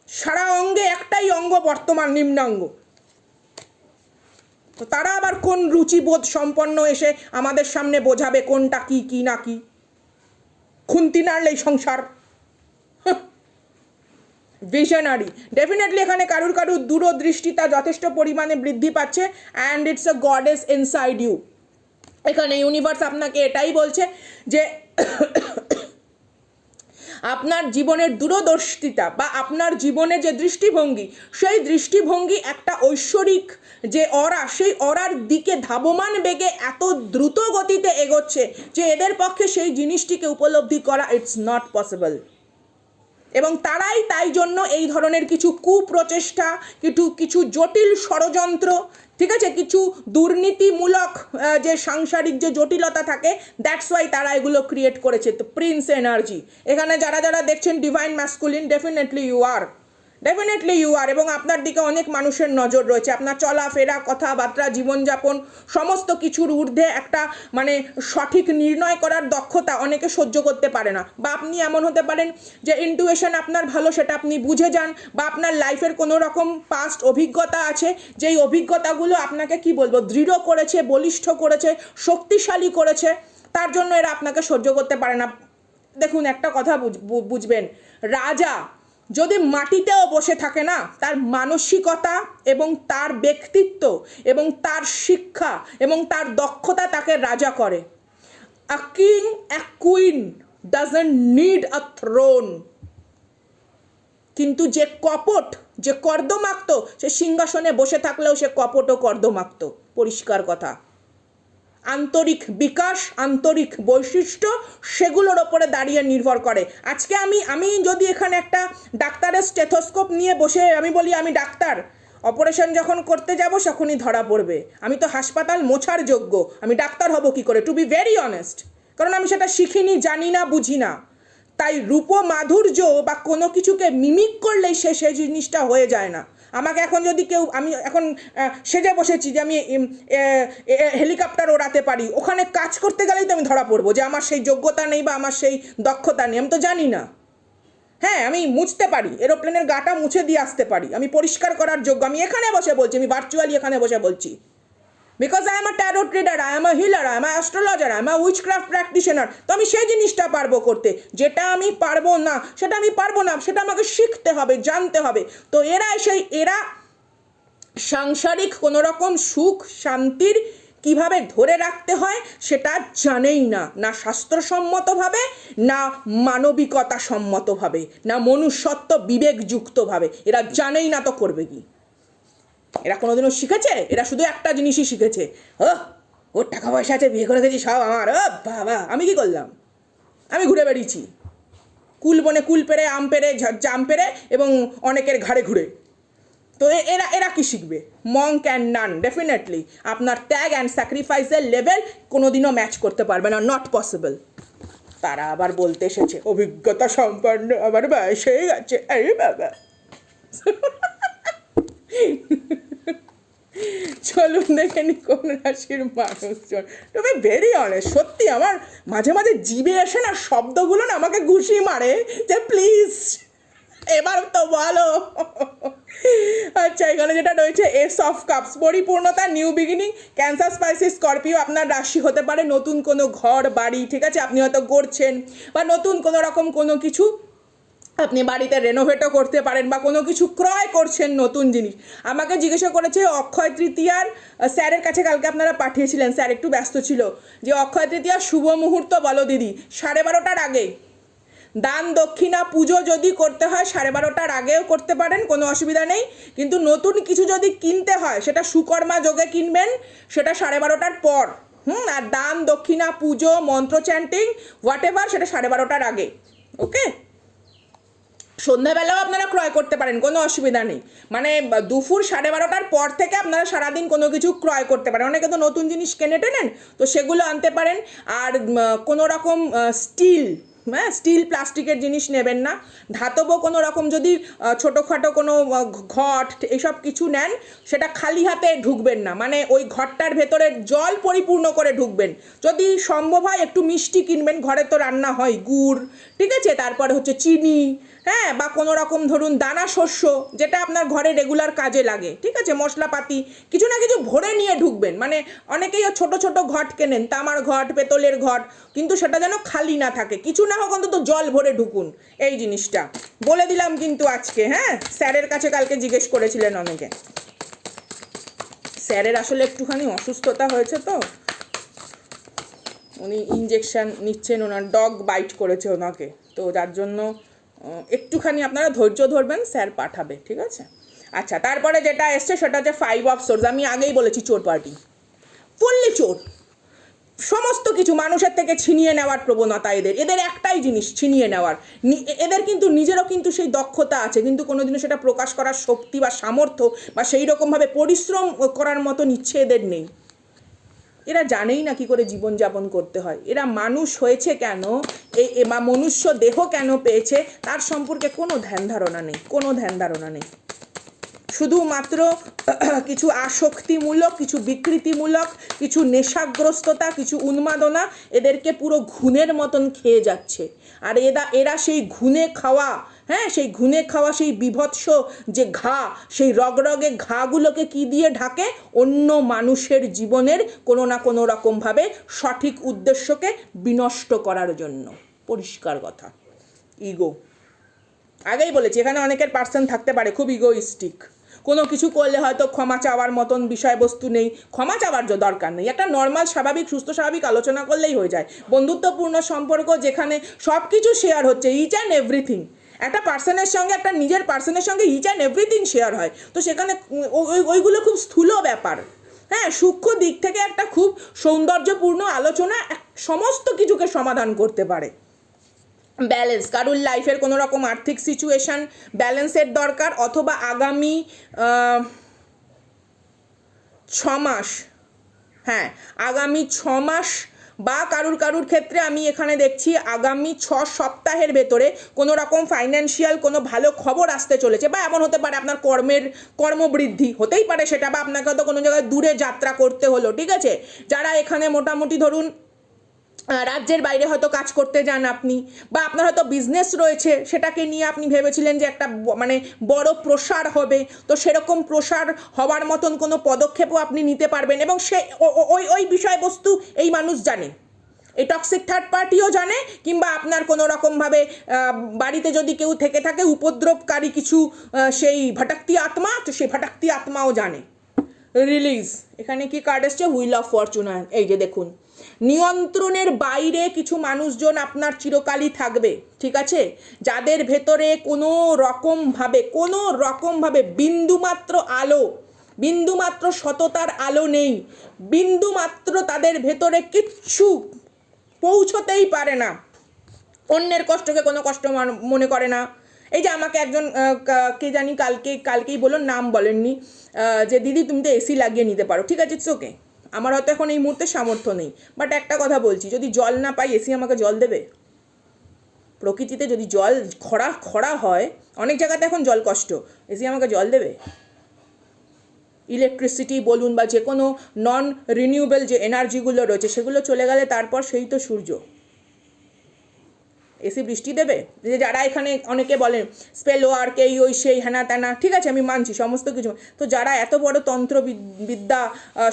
S1: সারা অঙ্গে একটাই অঙ্গ বর্তমান, নিম্নাঙ্গ। তো তারা আবার কোন রুচিবোধ সম্পন্ন এসে আমাদের সামনে বোঝাবে কোনটা কি কি না কি? খুন্তি নাড়লেই সংসার। ভিশনারি, ডেফিনেটলি এখানে কারুর কারুর দূরদৃষ্টিতা যথেষ্ট পরিমাণে বৃদ্ধি পাচ্ছে, and it's a goddess inside you. এখানে ইউনিভার্স আপনাকে এটাই বলছে যে আপনার জীবনের দূরদর্শিতা বা আপনার জীবনের যে দৃষ্টিভঙ্গি, সেই দৃষ্টিভঙ্গি একটা ঐশ্বরিক যে অরা, সেই অরার দিকে ধাবমান বেগে এত দ্রুত গতিতে এগোচ্ছে যে এদের পক্ষে সেই জিনিসটিকে উপলব্ধি করা ইটস নট পসিবল। এবং তারাই তাই জন্য এই ধরনের কিছু কুপ্রচেষ্টা, কিছু জটিল ষড়যন্ত্র, ঠিক আছে, কিছু দুর্নীতিমূলক যে সাংসারিক যে জটিলতা থাকে, দ্যাটস ওয়াই তারা এগুলো ক্রিয়েট করেছে। তো প্রিন্স এনার্জি, এখানে যারা যারা দেখছেন divine masculine, definitely you are, definitely you are, এবং আপনার দিকে অনেক মানুষের নজর রয়েছে। আপনার চলাফেরা, কথাবার্তা, জীবনযাপন সমস্ত কিছুর ঊর্ধ্বে একটা মানে সঠিক নির্ণয় করার দক্ষতা অনেকে সহ্য করতে পারে না। বা আপনি এমন হতে পারেন যে ইনটুইশন আপনার ভালো, সেটা আপনি বুঝে যান, বা আপনার লাইফের কোনো রকম পাস্ট অভিজ্ঞতা আছে, যেই অভিজ্ঞতাগুলো আপনাকে কি বলবো দৃঢ় করেছে, বলিষ্ঠ করেছে, শক্তিশালী করেছে, তার জন্য এরা আপনাকে সহ্য করতে পারে না। দেখুন একটা কথা বুঝবেন, রাজা যদি মাটিতেও বসে থাকে না, তার মানসিকতা এবং তার ব্যক্তিত্ব এবং তার শিক্ষা এবং তার দক্ষতা তাকে রাজা করে। A king, a queen doesn't need a throne. কিন্তু যে কপট, যে কর্দমাক্ত, সে সিংহাসনে বসে থাকলেও সে কপট ও কর্দমাক্ত, পরিষ্কার কথা। আন্তরিক বিকাশ, আন্তরিক বৈশিষ্ট্য, সেগুলোর ওপরে দাঁড়িয়ে নির্ভর করে। আজকে আমি যদি এখানে একটা ডাক্তারের স্টেথোস্কোপ নিয়ে বসে আমি বলি আমি ডাক্তার, অপারেশন যখন করতে যাব তখনই ধরা পড়বে। আমি তো হাসপাতাল মোছার যোগ্য, আমি ডাক্তার হব কি করে? টু বি ভেরি অনেস্ট, কারণ আমি সেটা শিখিনি, জানি না, বুঝি না। তাই রূপ মাধুর্য বা কোনো কিছুকে মিমিক করলেই সেই জিনিসটা হয়ে যায় না। আমাকে এখন যদি কেউ, আমি এখন সেজে বসেছি যে আমি হেলিকপ্টার ওড়াতে পারি, ওখানে কাজ করতে গেলেই তো আমি ধরা পড়বো যে আমার সেই যোগ্যতা নেই বা আমার সেই দক্ষতা নেই, আমি তো জানি না। হ্যাঁ, আমি মুছতে পারি, এরোপ্লেনের গাটা মুছে দিয়ে আসতে পারি, আমি পরিষ্কার করার যোগ্য। আমি এখানে বসে বলছি, আমি ভার্চুয়ালি এখানে বসে বলছি, because I am a tarot reader, I am a healer, I am a astrologer, I am a witchcraft practitioner. তো আমি সেই জিনিসটা পারবো করতে, যেটা আমি পারবো না সেটা আমি পারবো না, সেটা আমাকে শিখতে হবে, জানতে হবে। তো এরা সাংসারিক কোনো রকম সুখ শান্তির কিভাবে ধরে রাখতে হয় সেটা জানেই না, না শাস্ত্রসম্মতভাবে, না মানবিকতা সম্মতভাবে, না মনুষ্যত্ব বিবেকযুক্তভাবে। এরা জানেই না, তো করবে কি? এরা কোনোদিনও শিখেছে? এরা শুধু একটা জিনিসই শিখেছে, ওর টাকা পয়সা আছে, বিয়ে করে গেছি, সব আমার। বাবা, আমি কি করলাম? আমি ঘুরে বেরিয়েছি কুল বনে, কুল পেরে, আম পেরে, জাম পেরে, এবং অনেকের ঘাড়ে ঘুরে। তো এরা কি শিখবে? মঙ্ক অ্যান্ড নান ডেফিনেটলি আপনার ত্যাগ অ্যান্ড স্যাক্রিফাইসের লেভেল কোনোদিনও ম্যাচ করতে পারবে না, নট পসিবল। তারা আবার বলতে এসেছে অভিজ্ঞতা সম্পন্ন, আমার বয়স হয়ে গেছে। আরে বাবা, চলুন দেখে নি কোন রাশির মানুষজন। টু বি ভেরি অনেস্ট, সত্যি আমার মাঝে মাঝে জিভে এসে না শব্দগুলো না আমাকে ঘুষি মারে যে প্লিজ এবার তো বলো। আচ্ছা, এখানে যেটা রয়েছে এস অফ কাপস, পরিপূর্ণতা, new beginning. Cancer, spicy, Scorpio আপনার রাশি হতে পারে। নতুন কোনো ঘর বাড়ি, ঠিক আছে, আপনি হয়তো গড়ছেন, বা নতুন কোনো রকম কোনো কিছু আপনি বাড়িতে রেনোভেটও করতে পারেন, বা কোনো কিছু ক্রয় করছেন, নতুন জিনিস। আমাকে জিজ্ঞাসা করেছে অক্ষয় তৃতীয়ার, স্যারের কাছে কালকে আপনারা পাঠিয়েছিলেন, স্যার একটু ব্যস্ত ছিল, যে অক্ষয় তৃতীয়ার শুভ মুহূর্ত বলো দিদি। 12:30টার আগে। দান দক্ষিণা পুজো যদি করতে হয় 12:30টার আগেও করতে পারেন, কোনো অসুবিধা নেই। কিন্তু নতুন কিছু যদি কিনতে হয় সেটা সুকর্মা যোগে কিনবেন, সেটা 12:30টার পর। আর দান দক্ষিণা পুজো মন্ত্র চ্যান্টিং হোয়াট এভার, সেটা 12:30টার আগে। ওকে, সন্ধ্যাবেলাও আপনারা ক্রয় করতে পারেন, কোনো অসুবিধা নেই। মানে দুপুর 12:30টার পর থেকে আপনারা সারাদিন কোনো কিছু ক্রয় করতে পারেন। অনেকে তো নতুন জিনিস কেনে টেনেন, তো সেগুলো আনতে পারেন। আর কোনো রকম স্টিল প্লাস্টিকের জিনিস নেবেন না। ধাতব কোনো রকম যদি ছোটোখাটো কোনো ঘট এসব কিছু নেন, সেটা খালি হাতে ঢুকবেন না, মানে ওই ঘরটার ভেতরে জল পরিপূর্ণ করে ঢুকবেন। যদি সম্ভব হয় একটু মিষ্টি কিনবেন, ঘরে তো রান্না হয়, গুড়, ঠিক আছে, তারপরে হচ্ছে চিনি, হ্যাঁ, বা কোনো রকম ধরুন দানা শস্য, যেটা আপনার ঘরে রেগুলার কাজে লাগে, ঠিক আছে, মশলাপাতি কিছু না কিছু ভরে নিয়ে ঢুকবেন। মানে অনেকেই ছোট ছোট ঘট কেনেন, তামার ঘট, পেতলের ঘট, কিন্তু সেটা যেন খালি না থাকে, কিছু না হোক অন্তত জল ভরে ঢুকুন। এই জিনিসটা বলে দিলাম কিন্তু আজকে। হ্যাঁ, স্যারের কাছে কালকে জিজ্ঞেস করেছিলেন অনেকে। স্যারের আসলে একটুখানি অসুস্থতা হয়েছে, তো উনি ইঞ্জেকশন নিচ্ছেন, ওনার ডগ বাইট করেছে ওনাকে, তো যার জন্য একটুখানি আপনারা ধৈর্য ধরবেন, স্যার পাঠাবে, ঠিক আছে। আচ্ছা, তারপরে যেটা এসছে সেটা হচ্ছে 5 অফ সোর্স। আমি আগেই বলেছি চোর পার্টি, ফুললি চোর। সমস্ত কিছু মানুষের থেকে ছিনিয়ে নেওয়ার প্রবণতা এদের একটাই জিনিস, ছিনিয়ে নেওয়ার। এদের কিন্তু নিজেরও কিন্তু সেই দক্ষতা আছে, কিন্তু কোনোদিনও সেটা প্রকাশ করার শক্তি বা সামর্থ্য বা সেই রকমভাবে পরিশ্রম করার মতো ইচ্ছে এদের নেই। এরা জানেই না কি করে জীবনযাপন করতে হয়। এরা মানুষ হয়েছে কেন, বা মনুষ্য দেহ কেন পেয়েছে, তার সম্পর্কে কোনো ধ্যান ধারণা নেই, কোনো ধ্যান ধারণা নেই। শুধুমাত্র কিছু আসক্তিমূলক, কিছু বিকৃতিমূলক, কিছু নেশাগ্রস্ততা, কিছু উন্মাদনা এদেরকে পুরো ঘুণের মতন খেয়ে যাচ্ছে। আর এরা সেই ঘুণে খাওয়া, হ্যাঁ, সেই ঘুণে খাওয়া সেই বীভৎস যে ঘা, সেই রগরগে ঘাগুলোকে কি দিয়ে ঢাকে? অন্য মানুষের জীবনের কোনো না কোনো রকমভাবে সঠিক উদ্দেশ্যকে বিনষ্ট করার জন্য। পরিষ্কার কথা, ইগো। আগেই বলেছি, এখানে অনেকের পার্সন থাকতে পারে খুব ইগোইস্টিক, কোনো কিছু করলে হয়তো ক্ষমা চাওয়ার মতন বিষয়বস্তু নেই, ক্ষমা চাওয়ার দরকার নেই, একটা নর্মাল স্বাভাবিক সুস্থ স্বাভাবিক আলোচনা করলেই হয়ে যায়। বন্ধুত্বপূর্ণ সম্পর্ক যেখানে সব কিছু শেয়ার হচ্ছে, ইচ অ্যান্ড এভরিথিং, একটা পার্সনের সঙ্গে, একটা নিজের পার্সনের সঙ্গে ইচ অ্যান্ড এভরিথিং শেয়ার হয়, তো সেখানে ওইগুলো খুব স্থূল ব্যাপার। হ্যাঁ, সূক্ষ্ম দিক থেকে একটা খুব সৌন্দর্যপূর্ণ আলোচনা সমস্ত কিছুকে সমাধান করতে পারে। ব্যালেন্স, কারুর লাইফের কোনো রকম আর্থিক সিচুয়েশান ব্যালেন্সের দরকার, অথবা আগামী 6 মাস, হ্যাঁ আগামী 6 মাস, বা কারুর ক্ষেত্রে আমি এখানে দেখছি আগামী 6 সপ্তাহের ভেতরে কোনো রকম ফাইন্যান্সিয়াল কোনো ভালো খবর আসতে চলেছে, বা এমন হতে পারে আপনার কর্মবৃদ্ধি হতেই পারে সেটা, বা আপনাকে হয়তো কোনো জায়গায় দূরে যাত্রা করতে হলো, ঠিক আছে। যারা এখানে মোটামুটি ধরুন রাজ্যের বাইরে হয়তো কাজ করতে যান আপনি, বা আপনার হয়তো বিজনেস রয়েছে, সেটাকে নিয়ে আপনি ভেবেছিলেন যে একটা মানে বড় প্রসার হবে, তো সেরকম প্রসার হওয়ার মতন কোনো পদক্ষেপও আপনি নিতে পারবেন, এবং সে ওই বিষয়বস্তু এই মানুষ জানে, এই টক্সিক থার্ড পার্টিও জানে, কিংবা আপনার কোনো রকমভাবে বাড়িতে যদি কেউ থেকে থাকে উপদ্রবকারী কিছু সেই ভটকতি আত্মা, তো সেই ভটকতি আত্মাও জানে। রিলিজ, এখানে কি কার্ড এসছে? Wheel of Fortune. এই যে দেখুন, নিয়ন্ত্রণের বাইরে কিছু মানুষজন আপনার চিরকালই থাকবে, ঠিক আছে, যাদের ভেতরে কোনো রকমভাবে বিন্দুমাত্র আলো, বিন্দুমাত্র সততার আলো নেই, বিন্দুমাত্র তাদের ভেতরে কিচ্ছু পৌঁছতেই পারে না, অন্যের কষ্টকে কোনো কষ্ট মনে করে না। এই যে আমাকে একজন কে জানি কালকেই বলুন, নাম বলেননি, যে দিদি তুমি তো এসি লাগিয়ে নিতে পারো, ঠিক আছে, ইটস ওকে, আমার হয়তো এখন এই মুহূর্তে সামর্থ্য নেই, বাট একটা কথা বলছি, যদি জল না পাই এসি আমাকে জল দেবে? প্রকৃতিতে যদি জল খরা হয়, অনেক জায়গাতে এখন জল কষ্ট, এসি আমাকে জল দেবে? ইলেকট্রিসিটি বলুন বা যে কোনো নন রিনিউয়েবল যে এনার্জিগুলো রয়েছে সেগুলো চলে গেলে তারপর সেই তো সূর্য, এসি বৃষ্টি দেবে? যে যারা এখানে অনেকে বলেন স্পেল ওয়ার্ক, এই ওই সেই হ্যানা ত্যানা, ঠিক আছে আমি মানছি সমস্ত কিছু, তো যারা এত বড় তন্ত্রবিদ্যা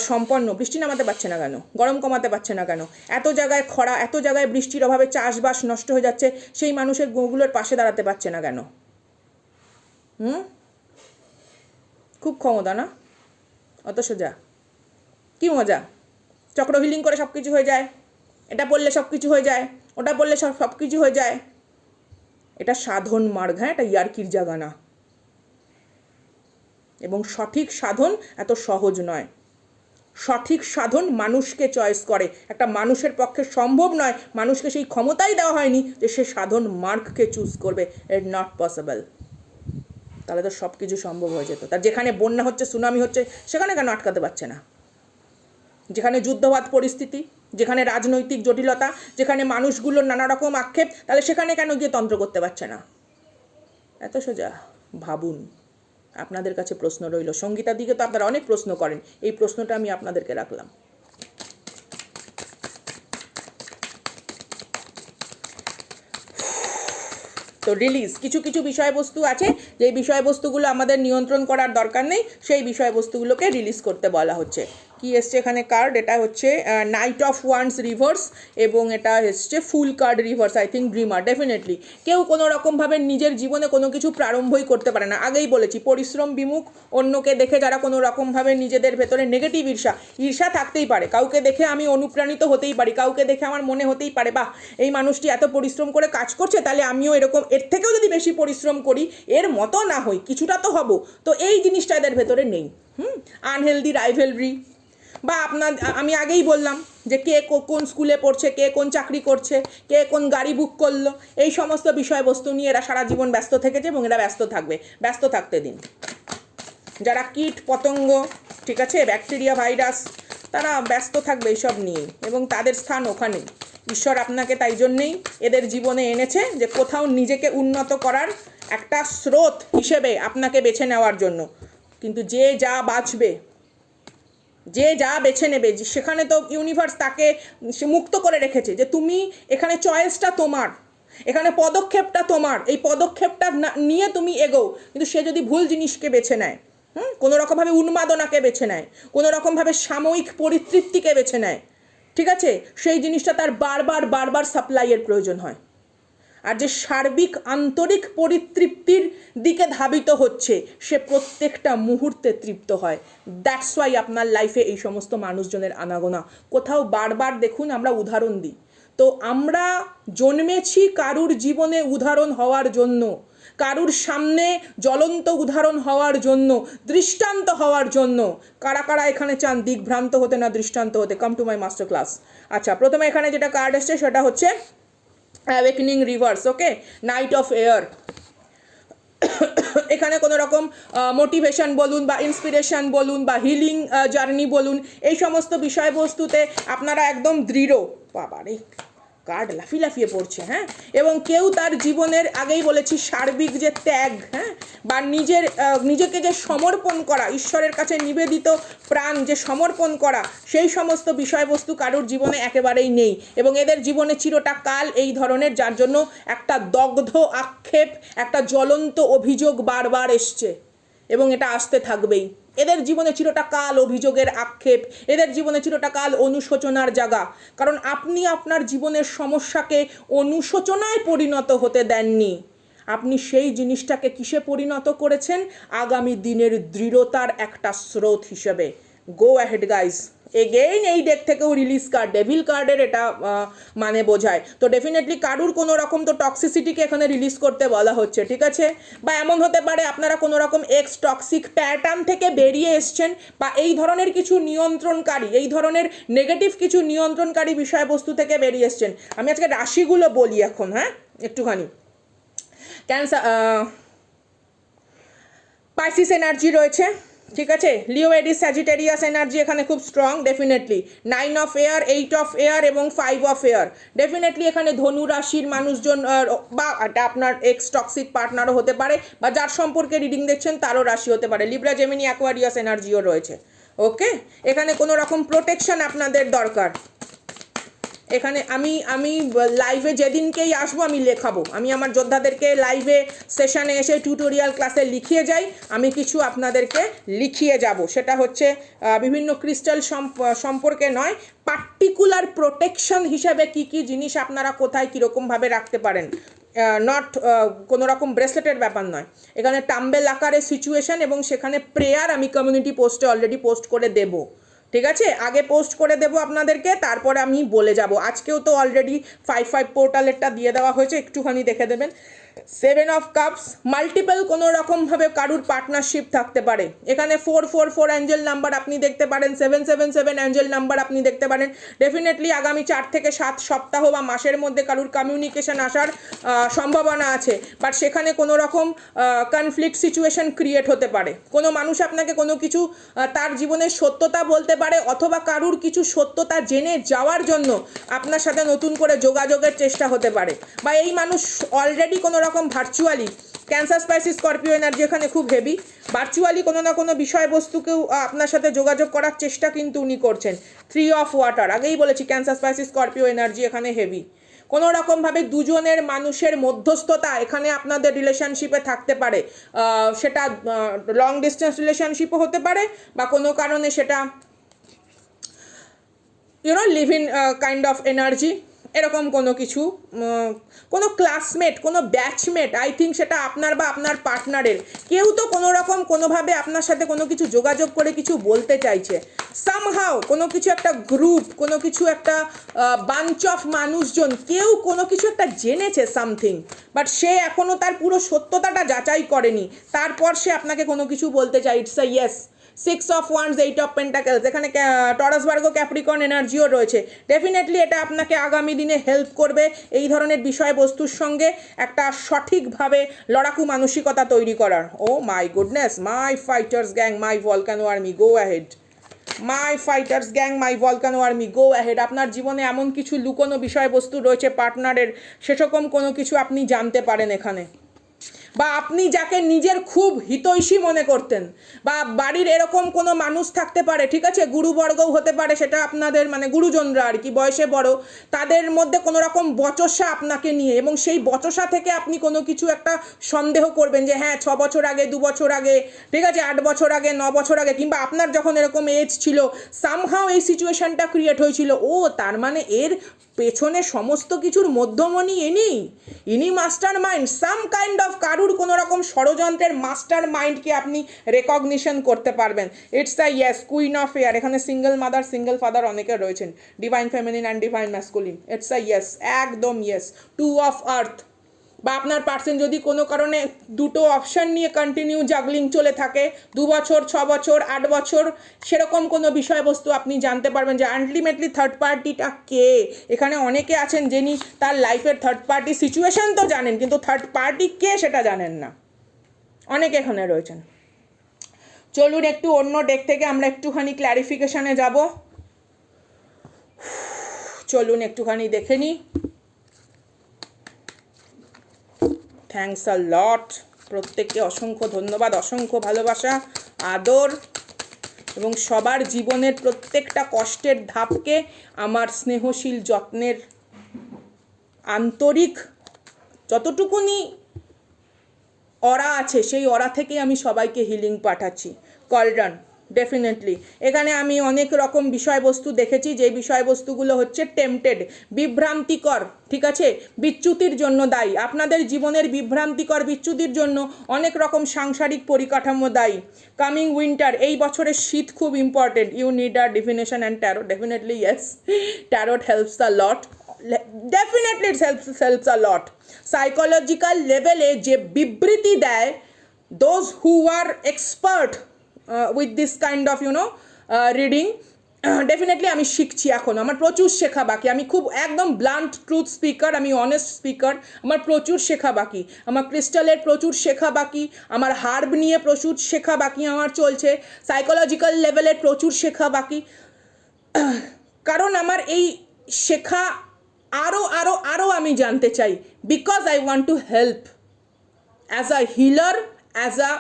S1: সম্পন্ন, বৃষ্টি নামাতে পারছে না কেন? গরম কমাতে পারছে না কেন? এত জায়গায় খরা, এত জায়গায় বৃষ্টির অভাবে চাষবাস নষ্ট হয়ে যাচ্ছে, সেই মানুষের গুলোর পাশে দাঁড়াতে পারছে না কেন? খুব ক্ষমতা না? অত সোজা? কি মজা, চক্র হিলিং করে সব কিছু হয়ে যায়, এটা বললে সব কিছু হয়ে যায়, ওটা বললে সব কিছু হয়ে যায়। এটা সাধন মার্গ, হ্যাঁ, এটা ইয়ার্কির জায়গা না, এবং সঠিক সাধন এত সহজ নয়। সঠিক সাধন মানুষকে চয়েস করে, একটা মানুষের পক্ষে সম্ভব নয়, মানুষকে সেই ক্ষমতাই দেওয়া হয়নি যে সে সাধন মার্গকে চুজ করবে, ইট নট পসিবল। তাহলে তো সব কিছু সম্ভব হয়ে যেত। তার যেখানে বন্যা হচ্ছে, সুনামি হচ্ছে, সেখানে কেন আটকাতে পারছে না? যেখানে যুদ্ধবাদ পরিস্থিতি, যেখানে রাজনৈতিক জটিলতা, যেখানে মানুষগুলোর নানা রকম আক্ষেপ, তাহলে সেখানে কেন গিয়ে তন্ত্র করতে পারছে না? এত সোজা? ভাবুন। আপনাদের কাছে প্রশ্ন রইল, সঙ্গীতার দিকে তো আপনারা অনেক প্রশ্ন করেন, এই প্রশ্নটা আমি আপনাদেরকে রাখলাম। তো রিলিজ, কিছু কিছু বিষয়বস্তু আছে যেই বিষয়বস্তুগুলো আমাদের নিয়ন্ত্রণ করার দরকার নেই, সেই বিষয়বস্তুগুলোকে রিলিজ করতে বলা হচ্ছে। কি এসছে এখানে কার্ড? এটা হচ্ছে নাইট অফ ওয়ান্স রিভার্স, এবং এটা এসছে full card reverse, I think dreamer. Definitely কেউ কোনো রকমভাবে নিজের জীবনে কোনো কিছু প্রারম্ভই করতে পারে না। আগেই বলেছি, পরিশ্রম বিমুখ, অন্যকে দেখে যারা কোনো রকমভাবে নিজেদের ভেতরে নেগেটিভ ঈর্ষা থাকতেই পারে, কাউকে দেখে আমি অনুপ্রাণিত হতেই পারি, কাউকে দেখে আমার মনে হতেই পারে বাহ এই মানুষটি এত পরিশ্রম করে কাজ করছে, তাহলে আমিও এরকম, এর থেকেও যদি বেশি পরিশ্রম করি, এর মতো না হই, কিছুটা তো হব। তো এই জিনিসটা এদের ভেতরে নেই। আনহেলদি রাইভেলরি, বা আমি আগেই বললাম যে কে কোন স্কুলে পড়ছে, কে কোন চাকরি করছে, কে কোন গাড়ি বুক করলো, এই সমস্ত বিষয়বস্তু নিয়ে এরা সারা জীবন ব্যস্ত থেকেছে, এবং এরা ব্যস্ত থাকবে, ব্যস্ত থাকতে দিন। যারা কীট পতঙ্গ, ঠিক আছে, ব্যাকটেরিয়া ভাইরাস, তারা ব্যস্ত থাকবে এইসব নিয়ে, এবং তাদের স্থান ওখানেই। ঈশ্বর আপনাকে তাই জন্যেই এদের জীবনে এনেছে, যে কোথাও নিজেকে উন্নত করার একটা স্রোত হিসেবে আপনাকে বেছে নেওয়ার জন্য। কিন্তু যে যা বাঁচবে, যে যা বেছে নেবে, সেখানে তো ইউনিভার্স তাকে মুক্ত করে রেখেছে, যে তুমি এখানে চয়েসটা তোমার, এখানে পদক্ষেপটা তোমার, এই পদক্ষেপটা নিয়ে তুমি এগোও। কিন্তু সে যদি ভুল জিনিসকে বেছে নেয়, কোনো রকমভাবে উন্মাদনাকে বেছে নেয়, কোনো রকমভাবে সাময়িক পরিতৃপ্তিকে বেছে নেয়, ঠিক আছে, সেই জিনিসটা তার বারবার বারবার সাপ্লাইয়ের প্রয়োজন হয়। আর যে সার্বিক আন্তরিক পরিতৃপ্তির দিকে ধাবিত হচ্ছে, সে প্রত্যেকটা মুহূর্তে তৃপ্ত হয়। দ্যাটস ওয়াই আপনার লাইফে এই সমস্ত মানুষজনের আনাগোনা। কোথাও বারবার দেখুন, আমরা উদাহরণ দিই, তো আমরা জন্মেছি কারুর জীবনে উদাহরণ হওয়ার জন্য, কারুর সামনে জ্বলন্ত উদাহরণ হওয়ার জন্য, দৃষ্টান্ত হওয়ার জন্য। কারা কারা এখানে চান দিগ্ভ্রান্ত হতে না দৃষ্টান্ত হতে? Come to my master class. আচ্ছা, প্রথমে এখানে যেটা কার্ড এসছে সেটা হচ্ছে awakening reverse. Okay, knight of air. এখানে কোনো রকম মোটিভেশন বলুন বা ইন্সপিরেশন বলুন বা হিলিং জার্নি বলুন, এই সমস্ত বিষয়বস্তুতে আপনারা একদম দৃঢ়। বাবারে, কার্ড লাফিয়ে লাফিয়ে পড়ছে। হ্যাঁ, এবং কেউ তার জীবনের, আগেই বলেছি, সার্বিক যে ত্যাগ, হ্যাঁ, বা নিজেকে যে সমর্পণ করা, ঈশ্বরের কাছে নিবেদিত প্রাণ যে সমর্পণ করা, সেই সমস্ত বিষয়বস্তু কারোর জীবনে একেবারেই নেই। এবং এদের জীবনে চিরটা কাল এই ধরনের, যার জন্য একটা দগ্ধ আক্ষেপ, একটা জ্বলন্ত অভিযোগ বারবার এসছে, এবং এটা আসতে থাকবেই। এদের জীবনে চিরটা কাল অভিযোগের আক্ষেপ, এদের জীবনে চিরটা কাল অনুশোচনার জায়গা। কারণ আপনি আপনার জীবনের সমস্যাকে অনুশোচনায় পরিণত হতে দেননি, আপনি সেই জিনিসটাকে কিসে পরিণত করেছেন? আগামী দিনের দৃঢ়তার একটা স্রোত হিসেবে। Go ahead guys. এগেইন এই ডেক থেকেও রিলিজ কার্ড, ডেভিল কার্ডের এটা মানে বোঝায়। তো ডেফিনেটলি কারুর কোনো রকম তো টক্সিসিটিকে এখানে রিলিজ করতে বলা হচ্ছে, ঠিক আছে? বা এমন হতে পারে আপনারা কোনো রকম এক্স টক্সিক প্যাটার্ন থেকে বেরিয়ে এসছেন, বা এই ধরনের কিছু নিয়ন্ত্রণকারী, এই ধরনের নেগেটিভ কিছু নিয়ন্ত্রণকারী বিষয়বস্তু থেকে বেরিয়ে এসছেন। আমি আজকে রাশিগুলো বলি এখন, হ্যাঁ, একটুখানি। ক্যান্সার, পাইসিস এনার্জি রয়েছে, ঠিক আছে, লিও এরিস স্যাজিটেরিয়াস এনার্জি এখানে খুব strong, definitely. 9 of air, 8 of air এবং 5 অফ এয়ার, ডেফিনেটলি এখানে ধনু রাশির মানুষজন, বা এটা আপনার এক্স টক্সিক পার্টনারও হতে পারে, বা যার সম্পর্কে রিডিং দেখছেন তারও রাশি হতে পারে। লিব্রা, জেমিনি, অ্যাকোয়ারিয়াস এনার্জিও রয়েছে। ওকে, এখানে কোনো রকম প্রোটেকশন আপনাদের দরকার। এখানে আমি লাইভে যেদিনকেই আসবো আমি লেখাবো, আমি আমার যোদ্ধাদেরকে লাইভে সেশনে এসে টিউটোরিয়াল ক্লাসে লিখিয়ে যাই, আমি কিছু আপনাদেরকে লিখিয়ে যাব। সেটা হচ্ছে বিভিন্ন ক্রিস্টাল সম্পর্কে নয়, পার্টিকুলার প্রোটেকশন হিসাবে কি কি জিনিস আপনারা কোথায় কীরকমভাবে রাখতে পারেন। নট কোনো রকম ব্রেসলেটের ব্যাপার নয়, এখানে টাম্বেল আকারে সিচুয়েশন, এবং সেখানে প্রেয়ার আমি কমিউনিটি পোস্টে অলরেডি পোস্ট করে দেবো, ঠিক আছে? আগে পোস্ট করে দেবো আপনাদেরকে, তারপরে আমি বলে যাব। আজকেও তো অলরেডি 5 পোর্টালেরটা দিয়ে দেওয়া হয়েছে, একটুখানি দেখে দেবেন। 7 অফ কাপস, মাল্টিপল কোনো রকমভাবে কারুর পার্টনারশিপ থাকতে পারে। এখানে 444 অ্যাঞ্জেল নাম্বার আপনি দেখতে পারেন, 777 অ্যাঞ্জেল নাম্বার আপনি দেখতে পারেন। ডেফিনেটলি আগামী 4 থেকে 7 সপ্তাহ বা মাসের মধ্যে কারুর কমিউনিকেশন আসার সম্ভাবনা আছে, বাট সেখানে কোনো রকম কনফ্লিক্ট সিচুয়েশন ক্রিয়েট হতে পারে। কোনো মানুষ আপনাকে কোনো কিছু তার জীবনের সত্যতা বলতে পারে, অথবা কারুর কিছু সত্যতা জেনে যাওয়ার জন্য আপনার সাথে নতুন করে যোগাযোগের চেষ্টা হতে পারে, বা এই মানুষ অলরেডি কোনো রকম virtually, cancer, spices, Scorpio energy এখানে খুব হেভি, ভার্চুয়ালি কোনো না কোনো বিষয়বস্তুকেও আপনার সাথে যোগাযোগ করার চেষ্টা কিন্তু উনি করছেন। 3 অফ ওয়াটার, আগেই বলেছি ক্যান্সার, স্পাইসিস, স্করপিও এনার্জি এখানে হেভি। কোনো রকমভাবে দুজনের মানুষের মধ্যস্থতা এখানে আপনাদের রিলেশনশিপে থাকতে পারে, সেটা লং ডিস্টেন্স রিলেশনশিপও হতে পারে, বা কোনো কারণে সেটা live in kind of energy, এরকম কোনো কিছু, কোনো ক্লাসমেট, কোনো ব্যাচমেট, আই থিঙ্ক সেটা আপনার বা আপনার পার্টনারের কেউ তো কোনো রকম কোনোভাবে আপনার সাথে কোনো কিছু যোগাযোগ করে কিছু বলতে চাইছে। সামহাও কোনো কিছু একটা গ্রুপ, কোনো কিছু একটা বাঞ্চ অফ মানুষজন, কেউ কোনো কিছু একটা জেনেছে সামথিং, বাট সে এখনও তার পুরো সত্যতাটা যাচাই করেনি, তারপর সে আপনাকে কোনো কিছু বলতে চাই। It's a yes. 6 of wands, 8 of pentacles, এখানে টরাস, ভার্গো, ক্যাপ্রিকর্ন এনার্জিও রয়েছে। ডেফিনেটলি এটা আপনাকে আগামী দিনে হেল্প করবে এই ধরনের বিষয়বস্তুর সঙ্গে একটা সঠিকভাবে লড়াকু মানসিকতা তৈরি করার। Oh my goodness, my fighters gang, my volcano army, go ahead. My fighters gang, my volcano army, go ahead. আপনার জীবনে এমন কিছু লুকোনো বিষয়বস্তু রয়েছে পার্টনারের, সেরকম কোনো কিছু আপনি জানতে পারেন এখানে। বা আপনি যাকে নিজের খুব হিতৈষী মনে করতেন, বা বাড়ির এরকম কোনো মানুষ থাকতে পারে, ঠিক আছে, গুরুবর্গও হতে পারে, সেটা আপনাদের মানে গুরুজনরা আর কি, বয়সে বড়, তাদের মধ্যে কোনো রকম বচসা আপনাকে নিয়ে, এবং সেই বচসা থেকে আপনি কোনো কিছু একটা সন্দেহ করবেন যে হ্যাঁ 6 বছর আগে, 2 বছর আগে, ঠিক আছে, 8 বছর আগে, 9 বছর আগে, কিংবা আপনার যখন এরকম এজ ছিল সামহাও এই সিচুয়েশনটা ক্রিয়েট হয়েছিল, ও তার মানে এর পেছনে সমস্ত কিছুর মধ্যমণি ইনি master mind, some kind of কারুর কোনো রকম ষড়যন্ত্রের মাস্টার মাইন্ডকে আপনি রেকগনিশন করতে পারবেন। It's a yes, queen of air. এখানে সিঙ্গেল মাদার, সিঙ্গেল ফাদার অনেকে রয়েছেন, divine feminine and divine masculine. It's a yes, একদম ইয়েস। 2 of earth. বা আপনার পার্সন যদি কোনো কারণে দুটো অপশান নিয়ে কন্টিনিউ জাগলিং চলে থাকে, 2 বছর, 6 বছর, 8 বছর, সেরকম কোনো বিষয়বস্তু আপনি জানতে পারবেন যে আলটিমেটলি থার্ড পার্টিটা কে। এখানে অনেকে আছেন যিনি তার লাইফের থার্ড পার্টি সিচুয়েশন তো জানেন, কিন্তু থার্ড পার্টি কে সেটা জানেন না, অনেকে এখানে রয়েছেন। চলুন একটু অন্য ডেক থেকে আমরা একটুখানি ক্ল্যারিফিকেশানে যাব। চলুন একটুখানি দেখে নিই। থ্যাংকস আ লট, প্রত্যেককে অসংখ্য ধন্যবাদ, অসংখ্য ভালোবাসা, আদর, এবং সবার জীবনের প্রত্যেকটা কষ্টের ধাপকে আমার স্নেহশীল যত্নের আন্তরিক যতটুকুনি অরা আছে সেই অরা থেকে আমি সবাইকে হিলিং পাঠাচ্ছি। কলডান ডেফিনেটলি। এখানে আমি অনেক রকম বিষয়বস্তু দেখেছি, যে বিষয়বস্তুগুলো হচ্ছে টেম্পটেড, বিভ্রান্তিকর, ঠিক আছে, বিচ্যুতির জন্য দায়ী। আপনাদের জীবনের বিভ্রান্তিকর বিচ্যুতির জন্য অনেক রকম সাংসারিক পরিকাঠামো দায়ী। কামিং উইন্টার, এই বছরের শীত খুব important. You need a divination and tarot, definitely yes, tarot helps a lot, definitely it helps a lot. Psychological লেভেলে যে বিবৃতি দেয় those who are expert with this kind of reading, definitely আমি শিখছি এখন, আমার প্রচুর শেখা বাকি। আমি খুব একদম ব্লান্ট ট্রুথ স্পিকার, আমি অনেস্ট স্পিকার, আমার প্রচুর শেখা বাকি, আমার ক্রিস্টালের প্রচুর শেখা বাকি, আমার হার্ব নিয়ে প্রচুর শেখা বাকি আমার চলছে, সাইকোলজিক্যাল লেভেলের প্রচুর শেখা বাকি, কারণ আমার এই শেখা আরও আরও আরও আমি জানতে চাই, because I want to help as a healer, as a